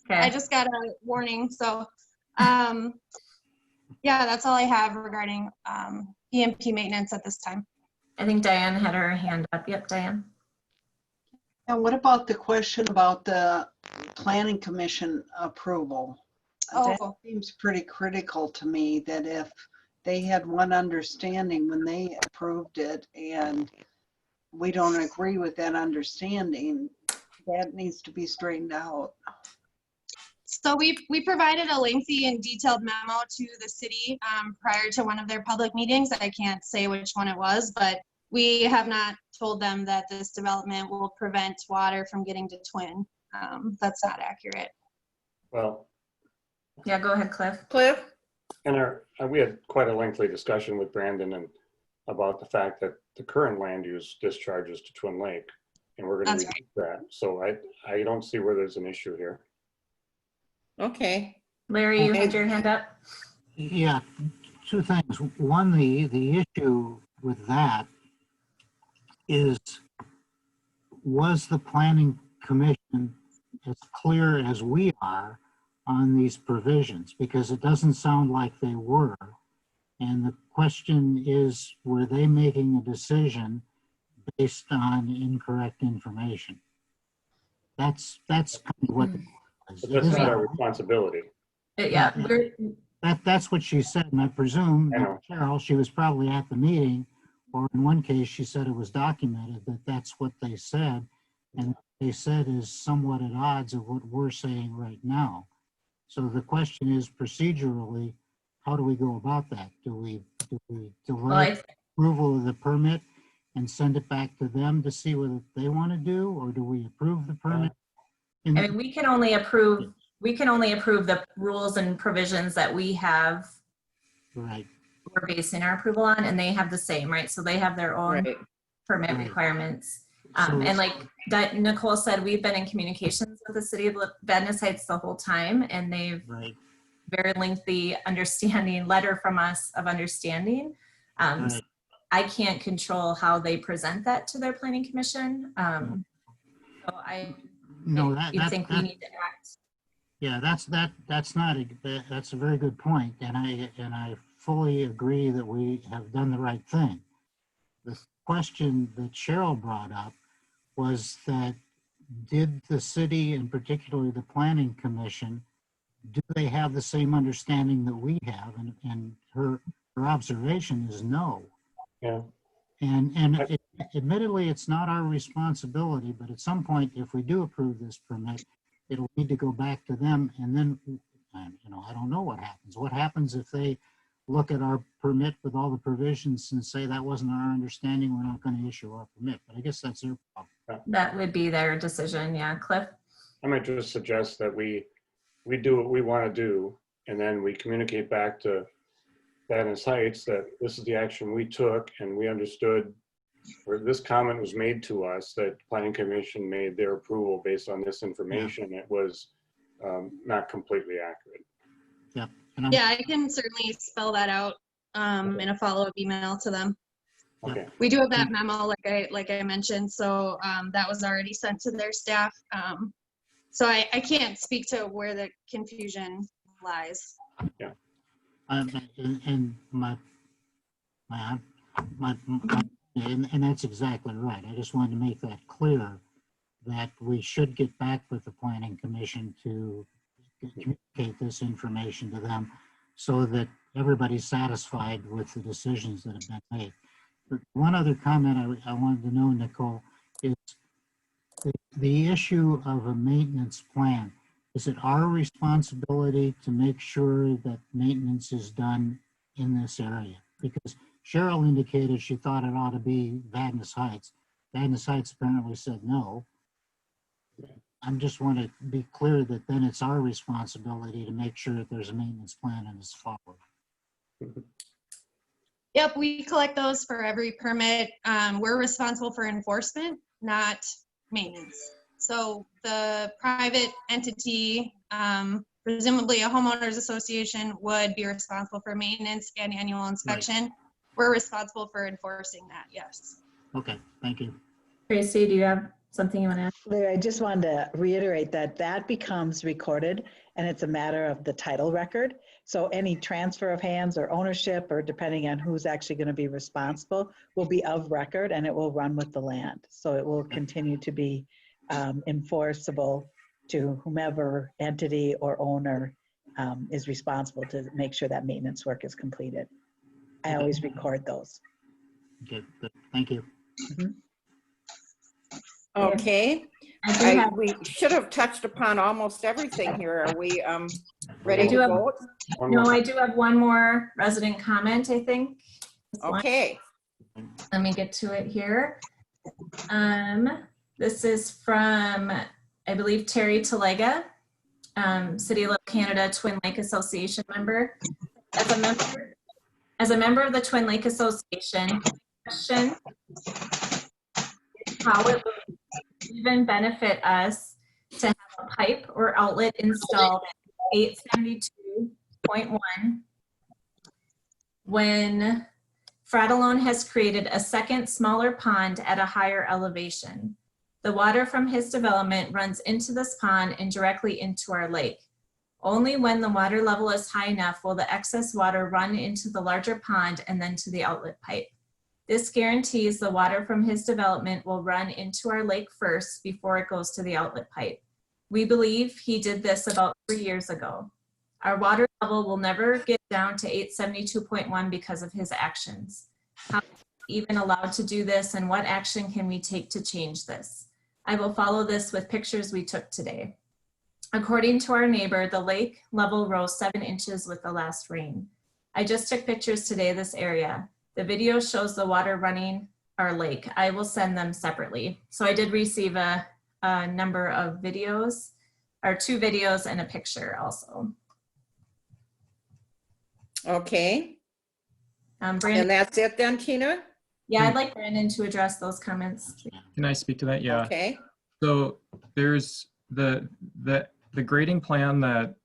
I just got a warning, so yeah, that's all I have regarding EMP maintenance at this time. I think Diane had her hand up. Yep, Diane. And what about the question about the planning commission approval? That seems pretty critical to me, that if they had one understanding when they approved it and we don't agree with that understanding, that needs to be straightened out. So we provided a lengthy and detailed memo to the city prior to one of their public meetings. I can't say which one it was, but we have not told them that this development will prevent water from getting to Twin. That's not accurate. Well, yeah, go ahead, Cliff. Cliff? And we had quite a lengthy discussion with Brandon and about the fact that the current land use discharges to Twin Lake, and we're going to reduce that. So I don't see where there's an issue here. Okay. Larry, you had your hand up? Yeah, two things. One, the issue with that is, was the planning commission as clear as we are on these provisions? Because it doesn't sound like they were. And the question is, were they making a decision based on incorrect information? That's kind of what. But that's not our responsibility. Yeah, that's what she said, and I presume, Cheryl, she was probably at the meeting, or in one case, she said it was documented that that's what they said, and what they said is somewhat at odds of what we're saying right now. So the question is, procedurally, how do we go about that? Do we delay approval of the permit and send it back to them to see what they want to do, or do we approve the permit? I mean, we can only approve the rules and provisions that we have. Right. We're basing our approval on, and they have the same, right? So they have their own permit requirements. And like Nicole said, we've been in communications with the city of Vadnais Heights the whole time, and they've very lengthy letter from us of understanding. So I can't control how they present that to their planning commission. So I think we need to act. Yeah, that's a very good point, and I fully agree that we have done the right thing. The question that Cheryl brought up was that, did the city, and particularly the planning commission, do they have the same understanding that we have? And her observation is no. Yeah. And admittedly, it's not our responsibility, but at some point, if we do approve this permit, it'll need to go back to them. And then, I don't know what happens. What happens if they look at our permit with all the provisions and say that wasn't our understanding, we're not going to issue our permit? But I guess that's their problem. That would be their decision. Yeah, Cliff? I might just suggest that we do what we want to do, and then we communicate back to Vadnais Heights that this is the action we took, and we understood where this comment was made to us, that Planning Commission made their approval based on this information. It was not completely accurate. Yeah. Yeah, I can certainly spell that out in a follow-up email to them. Okay. We do have that memo, like I mentioned, so that was already sent to their staff. So I can't speak to where the confusion lies. Yeah. And and that's exactly right. I just wanted to make that clear, that we should get back with the Planning Commission to communicate this information to them so that everybody's satisfied with the decisions that have been made. But one other comment I wanted to know, Nicole, is the issue of a maintenance plan. Is it our responsibility to make sure that maintenance is done in this area? Because Cheryl indicated she thought it ought to be Vadnais Heights. Vadnais Heights apparently said no. I just want to be clear that then it's our responsibility to make sure that there's a maintenance plan and it's followed. Yep, we collect those for every permit. We're responsible for enforcement, not maintenance. So the private entity, presumably a homeowners association, would be responsible for maintenance and annual inspection. We're responsible for enforcing that, yes. Okay, thank you. Tracy, do you have something you want to add? Larry, I just wanted to reiterate that that becomes recorded and it's a matter of the title record. So any transfer of hands or ownership, or depending on who's actually going to be responsible, will be of record and it will run with the land. So it will continue to be enforceable to whomever entity or owner is responsible to make sure that maintenance work is completed. I always record those. Okay, good. Thank you. Mhm. Okay, we should have touched upon almost everything here. Are we ready to vote? No, I do have one more resident comment, I think. Okay. Let me get to it here. This is from, I believe, Terry Talega, City of Canada Twin Lake Association member. As a member of the Twin Lake Association, question how it would even benefit us to have a pipe or outlet installed at 872.1 when Fratellone has created a second smaller pond at a higher elevation. The water from his development runs into this pond and directly into our lake. Only when the water level is high enough will the excess water run into the larger pond and then to the outlet pipe. This guarantees the water from his development will run into our lake first before it goes to the outlet pipe. We believe he did this about 3 years ago. Our water level will never get down to 872.1 because of his actions. How are we even allowed to do this, and what action can we take to change this? I will follow this with pictures we took today. According to our neighbor, the lake level rose 7 inches with the last rain. I just took pictures today of this area. The video shows the water running our lake. I will send them separately. So I did receive a number of videos, or 2 videos and a picture also. Okay. Brandon, And that's it then, Tina? yeah, I'd like Brandon to address those comments. Can I speak to that? Yeah. Okay. So there's the grading plan that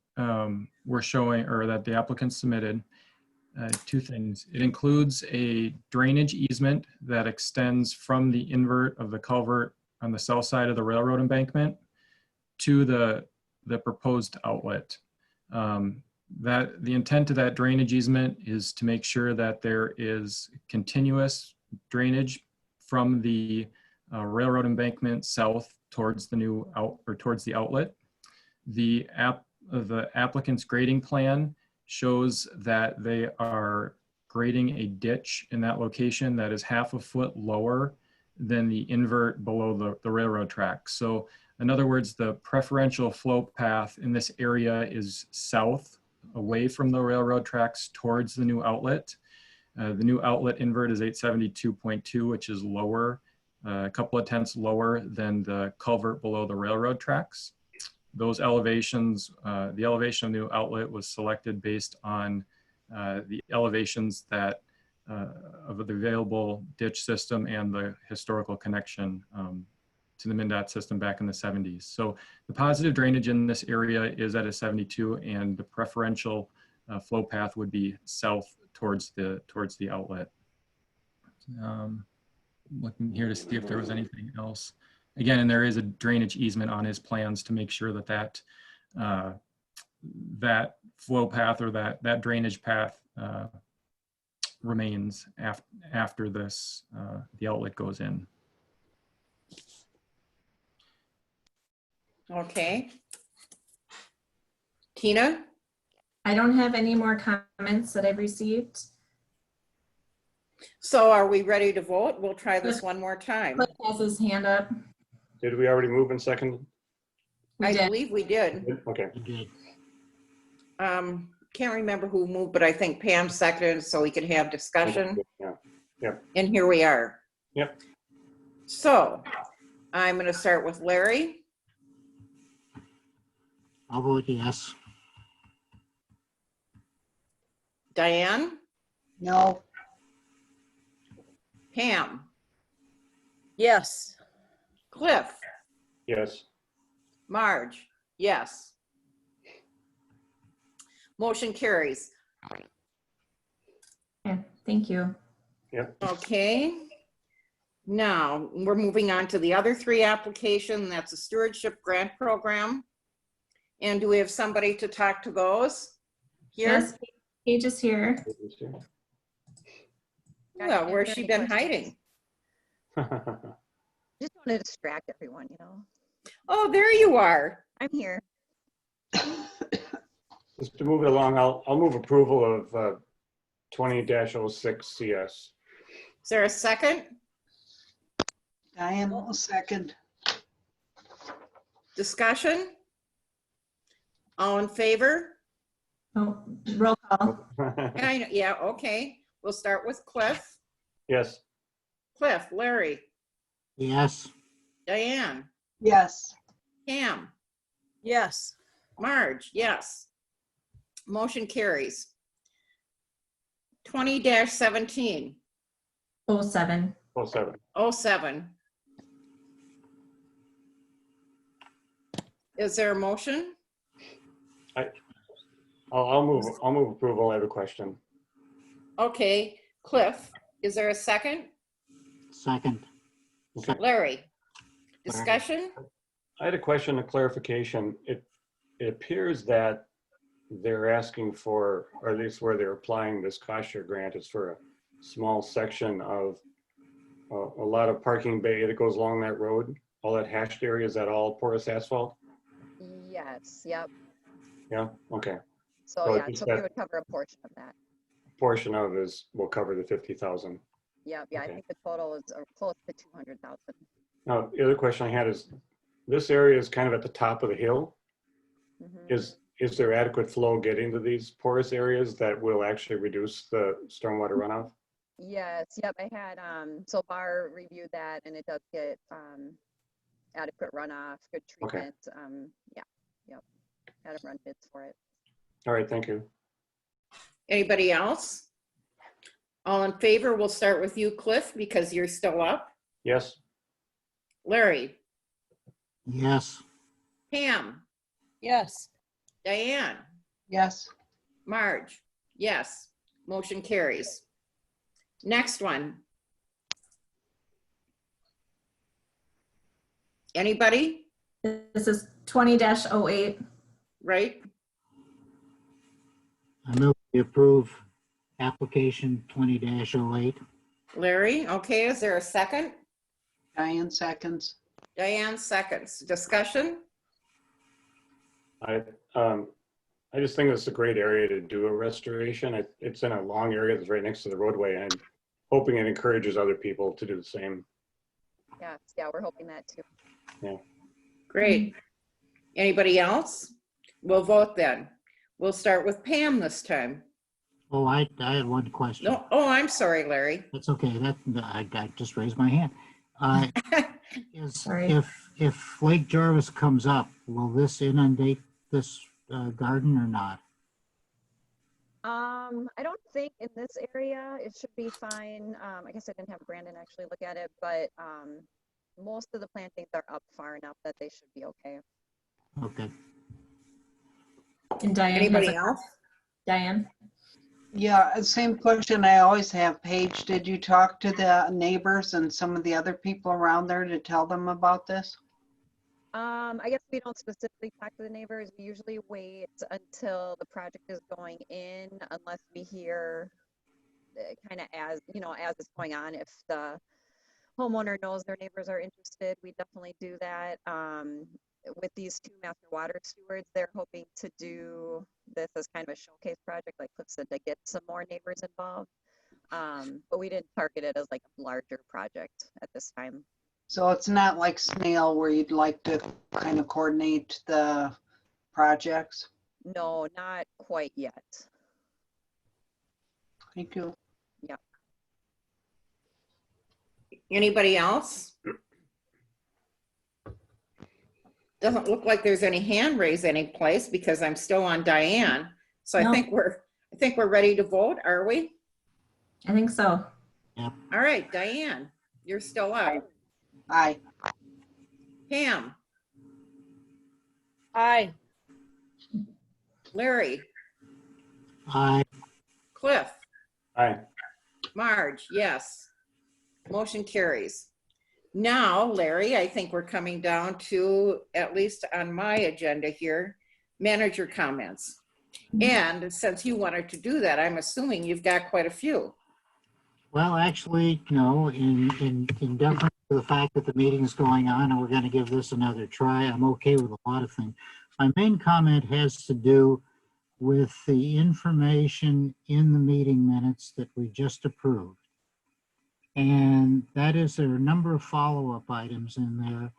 we're showing, or that the applicant submitted. 2 things. It includes a drainage easement that extends from the invert of the culvert on the south side of the railroad embankment to the proposed outlet. That the intent of that drainage easement is to make sure that there is continuous drainage from the railroad embankment south towards the new towards the outlet. The applicant's grading plan shows that they are grading a ditch in that location that is 1/2 foot lower than the invert below the railroad track. So in other words, the preferential flow path in this area is south, away from the railroad tracks towards the new outlet. The new outlet invert is 872.2, which is lower, a couple of tenths lower than the culvert below the railroad tracks. Those elevations, the elevation of the new outlet was selected based on the elevations that of the available ditch system and the historical connection to the MnDOT system back in the 70s. So the positive drainage in this area is at a 72, and the preferential flow path would be south towards the outlet. Looking here to see if there was anything else. Again, and there is a drainage easement on his plans to make sure that that flow path, or that drainage path remains after this, the outlet goes in. Okay. Tina? I don't have any more comments that I've received. So are we ready to vote? We'll try this one more time. Cliff has his hand up. Did we already move in second? I believe we did. Okay. Can't remember who moved, but I think Pam seconded so we could have discussion. Yeah. Yep. And here we are. Yep. So I'm going to start with Larry. I'll vote yes. Diane, No. Pam, Yes. Cliff, Yes. Marge, yes. Motion carries. Okay, thank you. Yep. Okay. Now, we're moving on to the other three application. That's a stewardship grant program. And do we have somebody to talk to those? Here? Yes, Paige is here. Well, where's she been hiding? Just want to distract everyone, you know. Oh, there you are. I'm here. Just to move it along, I'll move approval of 20-06 CS. Is there a second? Diane will second. Discussion? All in favor? Oh, roll call. Yeah, okay. We'll start with Cliff. Yes. Cliff, Larry, Yes. Diane, Yes. Pam, Yes. Marge, yes. Motion carries. 20-17. 07. 07. 07. Is there a motion? I'll move approval. I have a question. Okay, Cliff, is there a second? Second. Larry, discussion? I had a question, a clarification. It appears that they're asking for, or at least where they're applying this cost share grant is for a small section of a lot of parking bay that goes along that road. All that hashed area, is that all porous asphalt? Yes, yep. Yeah, okay. So yeah, just so we that would cover a portion of that. portion of will cover the 50,000. Yep, yeah, I Okay. think the total is close to 200,000. Now, the other question I had is, this area is kind of at the top of the hill. Is there adequate flow getting to these porous areas that will actually reduce the stormwater runoff? Yes, yep, I had, so Bar reviewed that and it does get adequate runoff, good Okay. treatment. Yeah, yep, had them run bids for it. All right, thank you. Anybody else? All in favor, we'll start with you, Cliff, because you're still up. Yes. Larry, Yes. Pam, Yes. Diane, Yes. Marge, yes. Motion carries. Next one. Anybody? This is 20-08. Right? I move to approve application 20-08. Larry, okay, is there a second? Diane seconds. Diane seconds. Discussion? I just think it's a great area to do a restoration. It's in a long area that's right next to the roadway, and I'm hoping it encourages other people to do the same. Yes, yeah, we're hoping that too. Yeah. Great. Anybody else? We'll vote then. We'll start with Pam this time. Oh, I had one question. No, oh, I'm sorry, Larry. That's okay. I just raised my hand. Sorry. If Lake Jarvis comes up, will this inundate this garden or not? I don't think in this area it should be fine. I guess I didn't have Brandon actually look at it, but most of the plantings are up far enough that they should be okay. Okay. And Diane. Anybody else? Diane. Yeah, same question I always have. Paige, did you talk to the neighbors and some of the other people around there to tell them about this? I guess we don't specifically talk to the neighbors. We usually wait until the project is going in, unless we hear kind of as it's going on. If the homeowner knows their neighbors are interested, we definitely do that. With these two master water stewards, they're hoping to do this as kind of a showcase project, like Cliff said, to get some more neighbors involved. But we didn't target it as like a larger project at this time. So it's not like Snail where you'd like to kind of coordinate the projects? No, not quite yet. Thank you. Yeah. Anybody else? Doesn't look like there's any hand raised any place because I'm still on Diane. So No. I think we're ready to vote, are we? I think so. All right, Diane, you're still up. Aye. Pam, Aye. Larry, Aye. Cliff, Aye. Marge, yes. Motion carries. Now, Larry, I think we're coming down to, at least on my agenda here, manager comments. And since you wanted to do that, I'm assuming you've got quite a few. Well, actually, no, in deference to the fact that the meeting's going on and we're going to give this another try, I'm okay with a lot of things. My main comment has to do with the information in the meeting minutes that we just approved. And that is, there are a number of follow-up items in there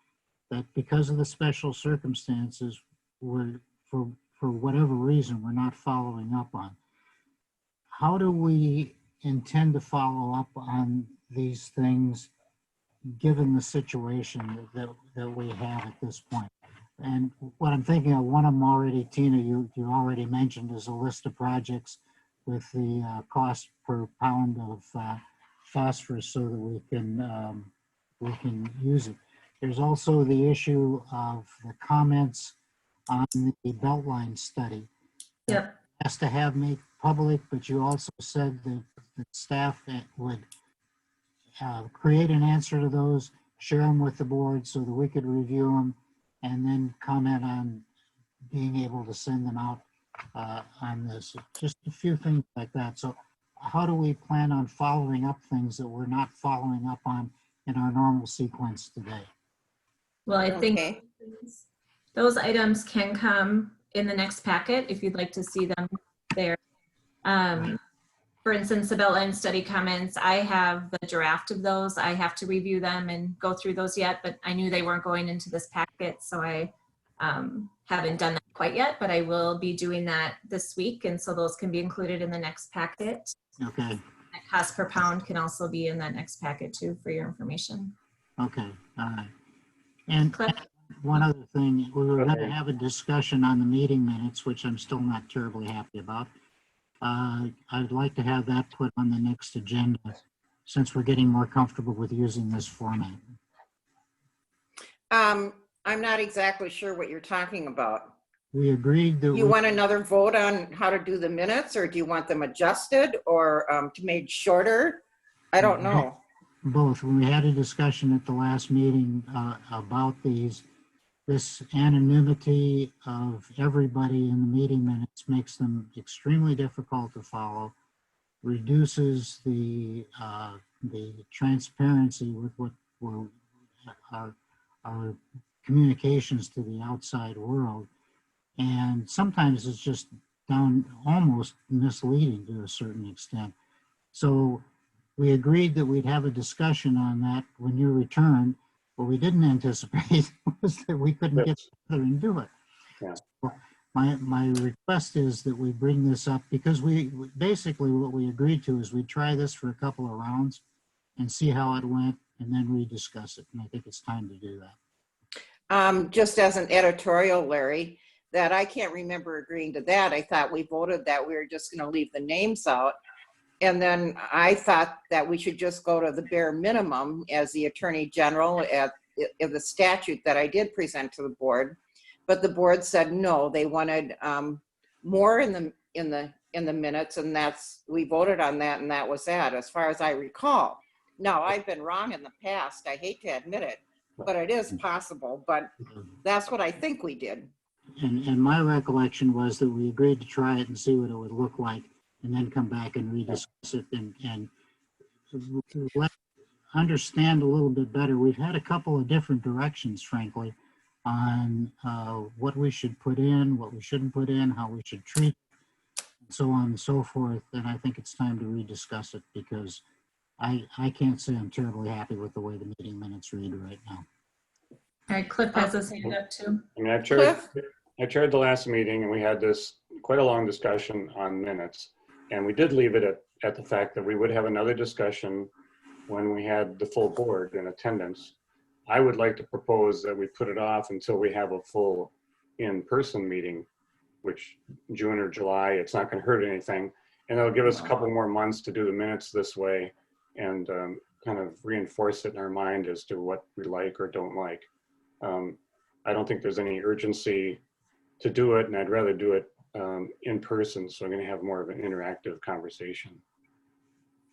that because of the special circumstances, we're, for whatever reason, we're not following up on. How do we intend to follow up on these things given the situation that we have at this point? And what I'm thinking of, one of them already, Tina, you already mentioned, is a list of projects with the cost per pound of phosphorus so that we can use it. There's also the issue of the comments on the Beltline study. Yep. Has to have made public, but you also said that the staff would create an answer to those, share them with the board so that we could review them, and then comment on being able to send them out on this. Just a few things like that. So how do we plan on following up things that we're not following up on in our normal sequence today? Well, I think those items can come in the next packet if you'd like to see them there. For instance, the Beltline study comments, I have the draft of those. I have to review them and go through those yet, but I knew they weren't going into this packet, so I haven't done that quite yet, but I will be doing that this week, and so those can be included in the next packet. Okay. That cost per pound can also be in that next packet too for your information. Okay, all right. And one other thing, we were going to have a discussion on the meeting minutes, which I'm still not terribly happy about. I'd like to have that put on the next agenda since we're getting more comfortable with using this format. I'm not exactly sure what you're talking about. We agreed that You want another vote on how to do the minutes, or do you want them adjusted or to made shorter? I don't know. Both. When we had a discussion at the last meeting about this anonymity of everybody in the meeting minutes makes them extremely difficult to follow, reduces the transparency with what our communications to the outside world. And sometimes it's just down almost misleading to a certain extent. So we agreed that we'd have a discussion on that when you returned. What we didn't anticipate was that we couldn't get together and do it. Yeah. So my request is that we bring this up because we basically what we agreed to is we try this for a couple of rounds and see how it went and then rediscuss it. And I think it's time to do that. Just as an editorial, Larry, that I can't remember agreeing to that. I thought we voted that we were just going to leave the names out. And then I thought that we should just go to the bare minimum as the Attorney General at the statute that I did present to the board. But the board said no, they wanted more in the minutes, and we voted on that, and that was that, as far as I recall. Now, I've been wrong in the past. I hate to admit it, but it is possible. But that's what I think we did. And my recollection was that we agreed to try it and see what it would look like, and then come back and rediscuss it and let understand a little bit better. We've had a couple of different directions, frankly, on what we should put in, what we shouldn't put in, how we should treat it, and so on and so forth. And I think it's time to rediscuss it because I can't say I'm terribly happy with the way the meeting minutes read right now. All right, Cliff has his hand up too. I mean, I chaired the last meeting and we had this quite a long discussion on minutes. And we did leave it at the fact that we would have another discussion when we had the full board in attendance. I would like to propose that we put it off until we have a full in-person meeting, which June or July, it's not going to hurt anything. And it'll give us a couple more months to do the minutes this way and kind of reinforce it in our mind as to what we like or don't like. I don't think there's any urgency to do it, and I'd rather do it in person. So I'm going to have more of an interactive conversation.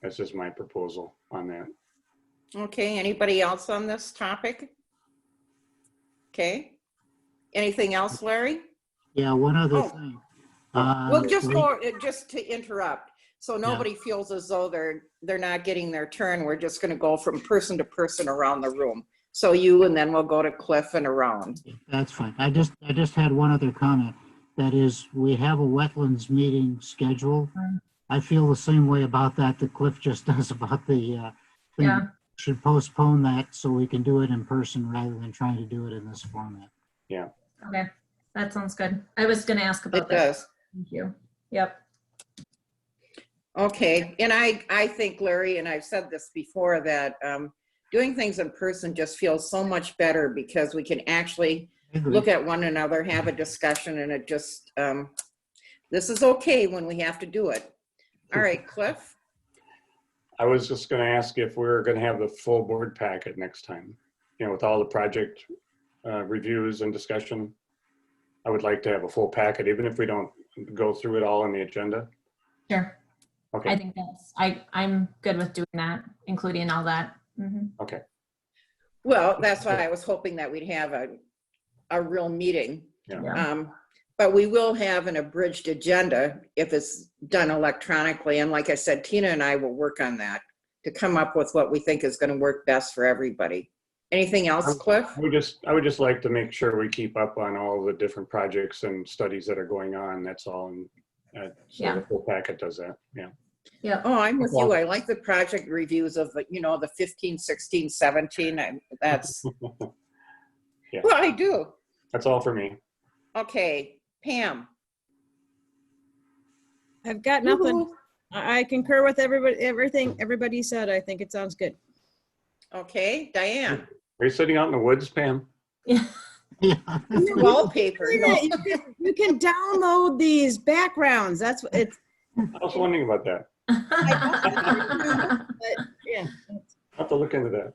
That's just my proposal on that. Okay, anybody else on this topic? Okay. Anything else, Larry? Yeah, one other Oh. thing. We'll just we- go, just to interrupt, so nobody feels as though they're not getting their turn. We're just gonna go from person to person around the room. So you, and then we'll go to Cliff and around. That's fine. I just had one other comment. That is, we have a wetlands meeting scheduled. I feel the same way about that Cliff just does about the thing. Yeah. Should postpone that so we can do it in person rather than trying to do it in this format. Yeah. Okay, that sounds good. I was gonna ask about It that. does. Thank you. Yep. Okay, and I think, Larry, and I've said this before, that doing things in person just feels so much better because we can actually look at one another, have a discussion, and it just, this is okay when we have to do it. All right, Cliff? I was just going to ask if we're going to have the full board packet next time, you know, with all the project reviews and discussion. I would like to have a full packet, even if we don't go through it all in the agenda. Sure. Okay. I think I'm good with doing that, including all that. Mhm. Okay. Well, that's why I was hoping that we'd have a real meeting. Yeah. But we will have an abridged agenda if it's done electronically. And like I said, Tina and I will work on that to come up with what we think is going to work best for everybody. Anything else, Cliff? I would just like to make sure we keep up on all the different projects and studies that are going on. That's all. And so Yeah. the full packet does that. Yeah. Yeah. Oh, I'm with you. I like the project reviews of the, the 15, 16, 17. That's, Yeah. well, I do. That's all for me. Okay, Pam. I've got nothing. I concur with everything everybody said. I think it sounds good. Okay, Diane. Are you sitting out in the woods, Pam? Wallpaper. You can download these backgrounds. That's what it's. I was wondering about that. Yeah. I'll have to look into that.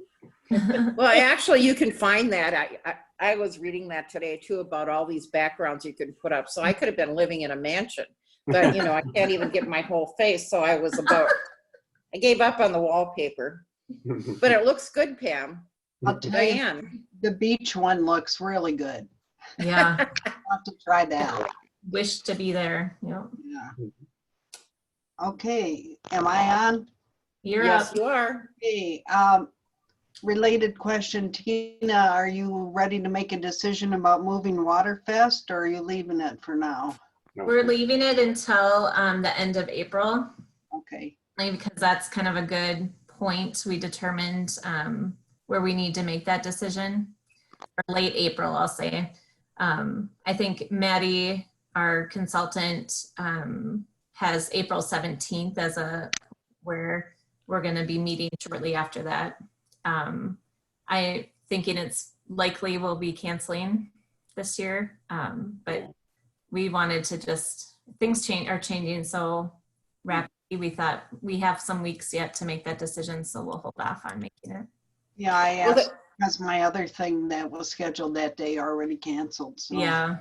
Well, actually, you can find that. I was reading that today too, about all these backgrounds you can put up. So I could have been living in a mansion, but I can't even get my whole face. So I gave up on the wallpaper, but it looks good, Pam. I'll tell Diane. you, the beach one looks really good. Yeah. I'll have to try that. Wish to be there. Yep. Yeah. Okay, am I on? You're Yes, up. you are. Okay, related question, Tina, are you ready to make a decision about moving Waterfest, or are you leaving it for now? We're leaving it until the end of April. Okay. Because that's kind of a good point. We determined where we need to make that decision. Or late April, I'll say. I think Maddie, our consultant, has April 17th as where we're going to be meeting shortly after that. I thinking it's likely we'll be canceling this year, but we wanted to things are changing so rapidly. We thought we have some weeks yet to make that decision, so we'll hold off on making it. Yeah, I asked because my other thing that was scheduled that day already canceled. So. Yeah.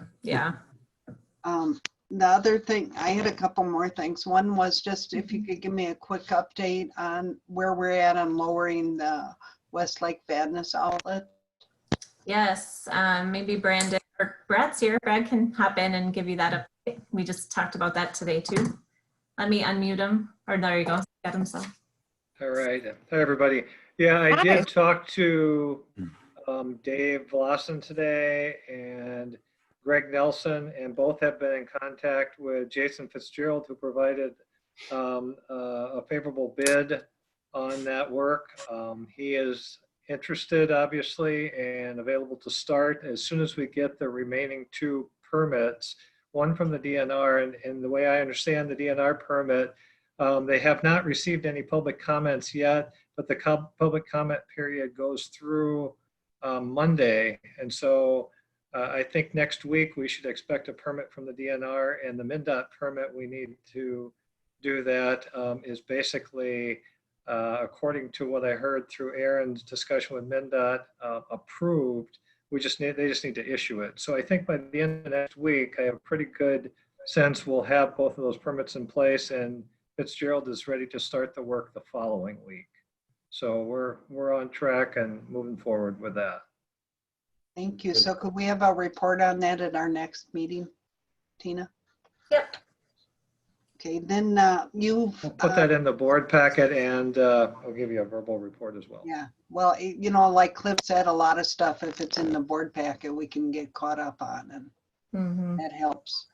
The other thing, I had a couple more things. One was just if you could give me a quick update on where we're at on lowering the Westlake Badness outlet. Yes, maybe Brandon or Brad's here. Brad can hop in and give you that update. We just talked about that today too. Let me unmute him. Or there you go. Got himself. All right. Hi, everybody. Yeah, I did talk to Dave Lawson today and Greg Nelson, and both have been in contact with Jason Fitzgerald, who provided a favorable bid on that work. He is interested, obviously, and available to start as soon as we get the remaining 2 permits, one from the DNR, and the way I understand the DNR permit, they have not received any public comments yet, but the public comment period goes through Monday. And so I think next week we should expect a permit from the DNR, and the MnDOT permit we need to do that is basically, according to what I heard through Aaron's discussion with MnDOT, approved. They just need to issue it. So I think by the end of next week, I have a pretty good sense we'll have both of those permits in place, and Fitzgerald is ready to start the work the following week. So we're on track and moving forward with that. Thank you. So could we have a report on that at our next meeting, Tina? Yep. Okay, then you've We'll put that in the board packet, and I'll give you a verbal report as well. yeah, well, you know, like Cliff said, a lot of stuff, if it's in the board packet, we can get caught up on, and that helps.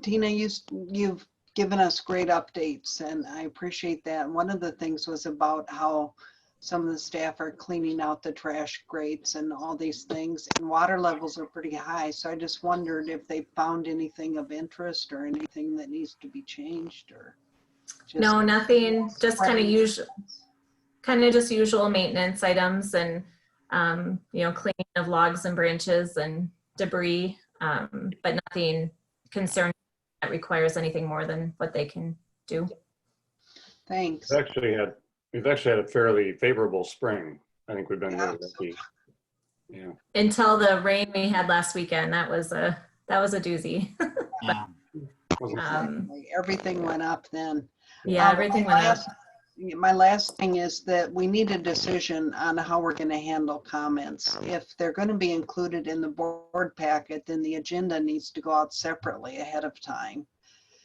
Tina, you've given us great updates, and I appreciate that. One of the things was about how some of the staff are cleaning out the trash grates and all these things, and water levels are pretty high. So I just wondered if they found anything of interest or anything that needs to be changed, or just No, nothing, just kind of just usual maintenance items, and you know, cleaning of logs and branches and debris, but nothing concerning that requires anything more than what they can do. Thanks. We've actually had a fairly favorable spring. I think we've been really lucky. Yeah. Until the rain we had last weekend, that was a doozy. Everything went up then. Yeah, everything went up. My last thing is that we need a decision on how we're going to handle comments. If they're going to be included in the board packet, then the agenda needs to go out separately ahead of time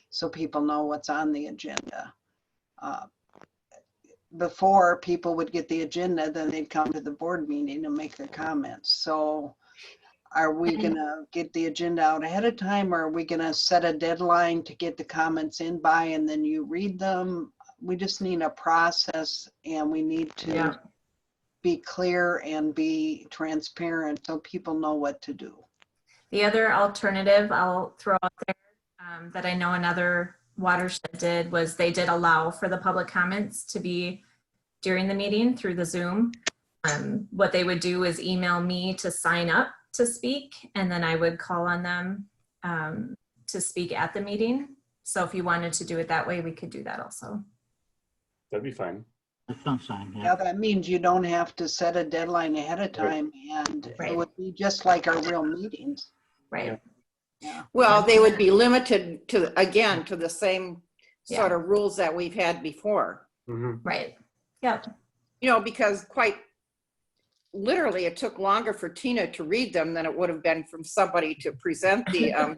so people know what's on the agenda. Before, people would get the agenda, then they'd come to the board meeting and make their comments. So are we going to get the agenda out ahead of time, or are we going to set a deadline to get the comments in by, and then you read them? We just need a process, and we need to be clear and be transparent so people know what to do. The other alternative I'll throw out there that I know another watershed did was they did allow for the public comments to be during the meeting through the Zoom. What they would do is email me to sign up to speak, and then I would call on them to speak at the meeting. So if you wanted to do it that way, we could do that also. That'd be fine. That sounds fine. Yeah, that means you don't have to set a deadline ahead of time, and it would be just like our real meetings. Right. Yeah. Well, they would be limited to, again, to the same sort of rules that we've had before. Right. Yep. You know, because quite literally it took longer for Tina to read them than it would have been from somebody to present the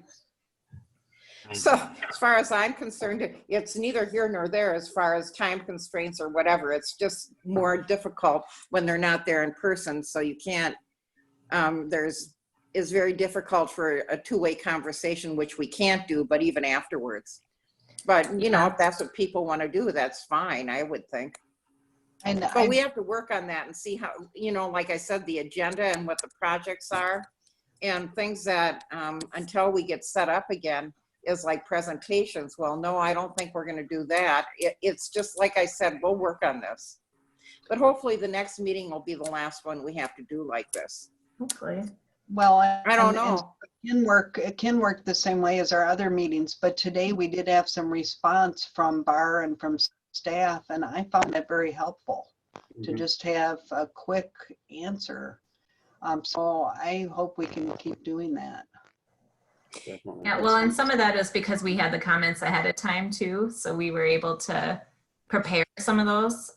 so as far as I'm concerned, it's neither here nor there as far as time constraints or whatever. It's just more difficult when they're not there in person. So you can't, it's very difficult for a two-way conversation, which we can't do, but even afterwards. But, you know, if that's what people want to do, that's fine, I would think. But we have to work on that and see how, you know, like I said, the agenda and what the projects are and things that until we get set up again is like presentations. Well, no, I don't think we're going to do that. It's just like I said, we'll work on this. But hopefully the next meeting will be the last one we have to do like this. Hopefully. Well, I don't know. It can work the same way as our other meetings, but today we did have some response from Bar and from staff, and I found that very helpful to just have a quick answer. So I hope we can keep doing that. Yeah, well, and some of that is because we had the comments ahead of time too, so we were able to prepare some of those.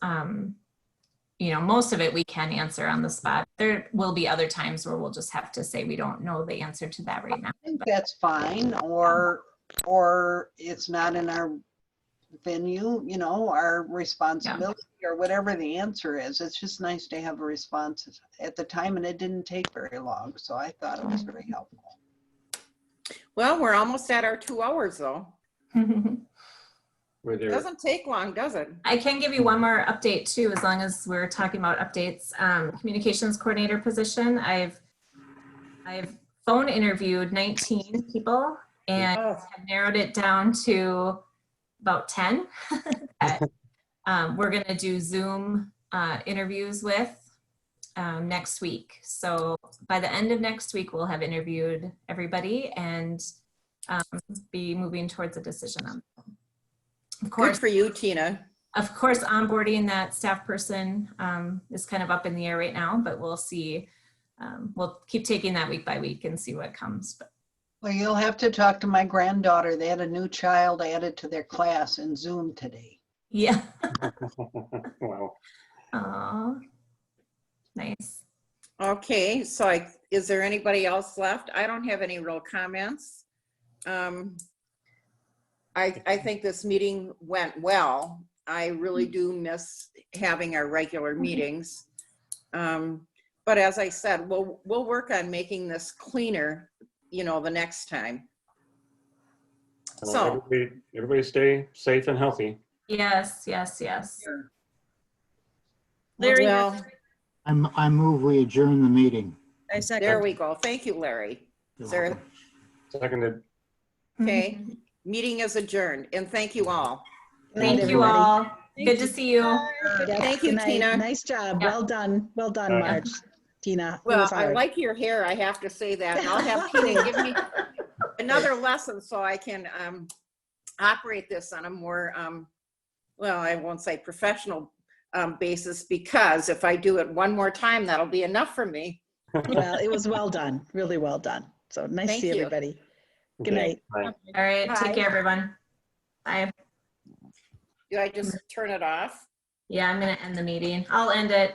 You know, most of it we can answer on the spot. There will be other times where we'll just have to say we don't know the answer to that right now. I think that's fine, or it's not in our venue, you know, our responsibility, or whatever the answer is. It's just nice to have a response at the time, and it didn't take very long, so I thought it was very helpful. Well, we're almost at our 2 hours though. It doesn't take long, does it? I can give you one more update too, as long as we're talking about updates. Communications coordinator position. I've phone interviewed 19 people and have narrowed it down to about 10 that we're going to do Zoom interviews with. next week. So by the end of next week, we'll have interviewed everybody and be moving towards a decision on that. Of Good course, for you, Tina. of course, onboarding that staff person is kind of up in the air right now, but we'll see. We'll keep taking that week by week and see what comes. But Well, you'll have to talk to my granddaughter. They had a new child added to their class in Zoom today. yeah. Wow. Aw, nice. Okay, so is there anybody else left? I don't have any real comments. I think this meeting went well. I really do miss having our regular meetings. But as I said, we'll work on making this cleaner, the next time. So Everybody stay safe and healthy. Yes, yes, yes. Larry, well, I move we adjourn the meeting. I second. there we go. Thank you, Larry. Is there, Seconded. okay, meeting is adjourned, and thank you all. Thank you everybody. all. Good to see you. Yes, Thank you, good night. Tina. Nice job. Yeah. Well done. Well done, Marge. Tina. It Well, was I hard. like your hair, I have to say that. And I'll have Tina give me another lesson so I can operate this on a more, well, I won't say professional basis, because if I do it one more time, that'll be enough for me. Well, it was well done. Really well done. So nice to Thank see you. everybody. Good Okay, night. bye. All right. Bye. Take care, everyone. Bye. Do I just turn it off? Yeah, I'm going to end the meeting. I'll end it.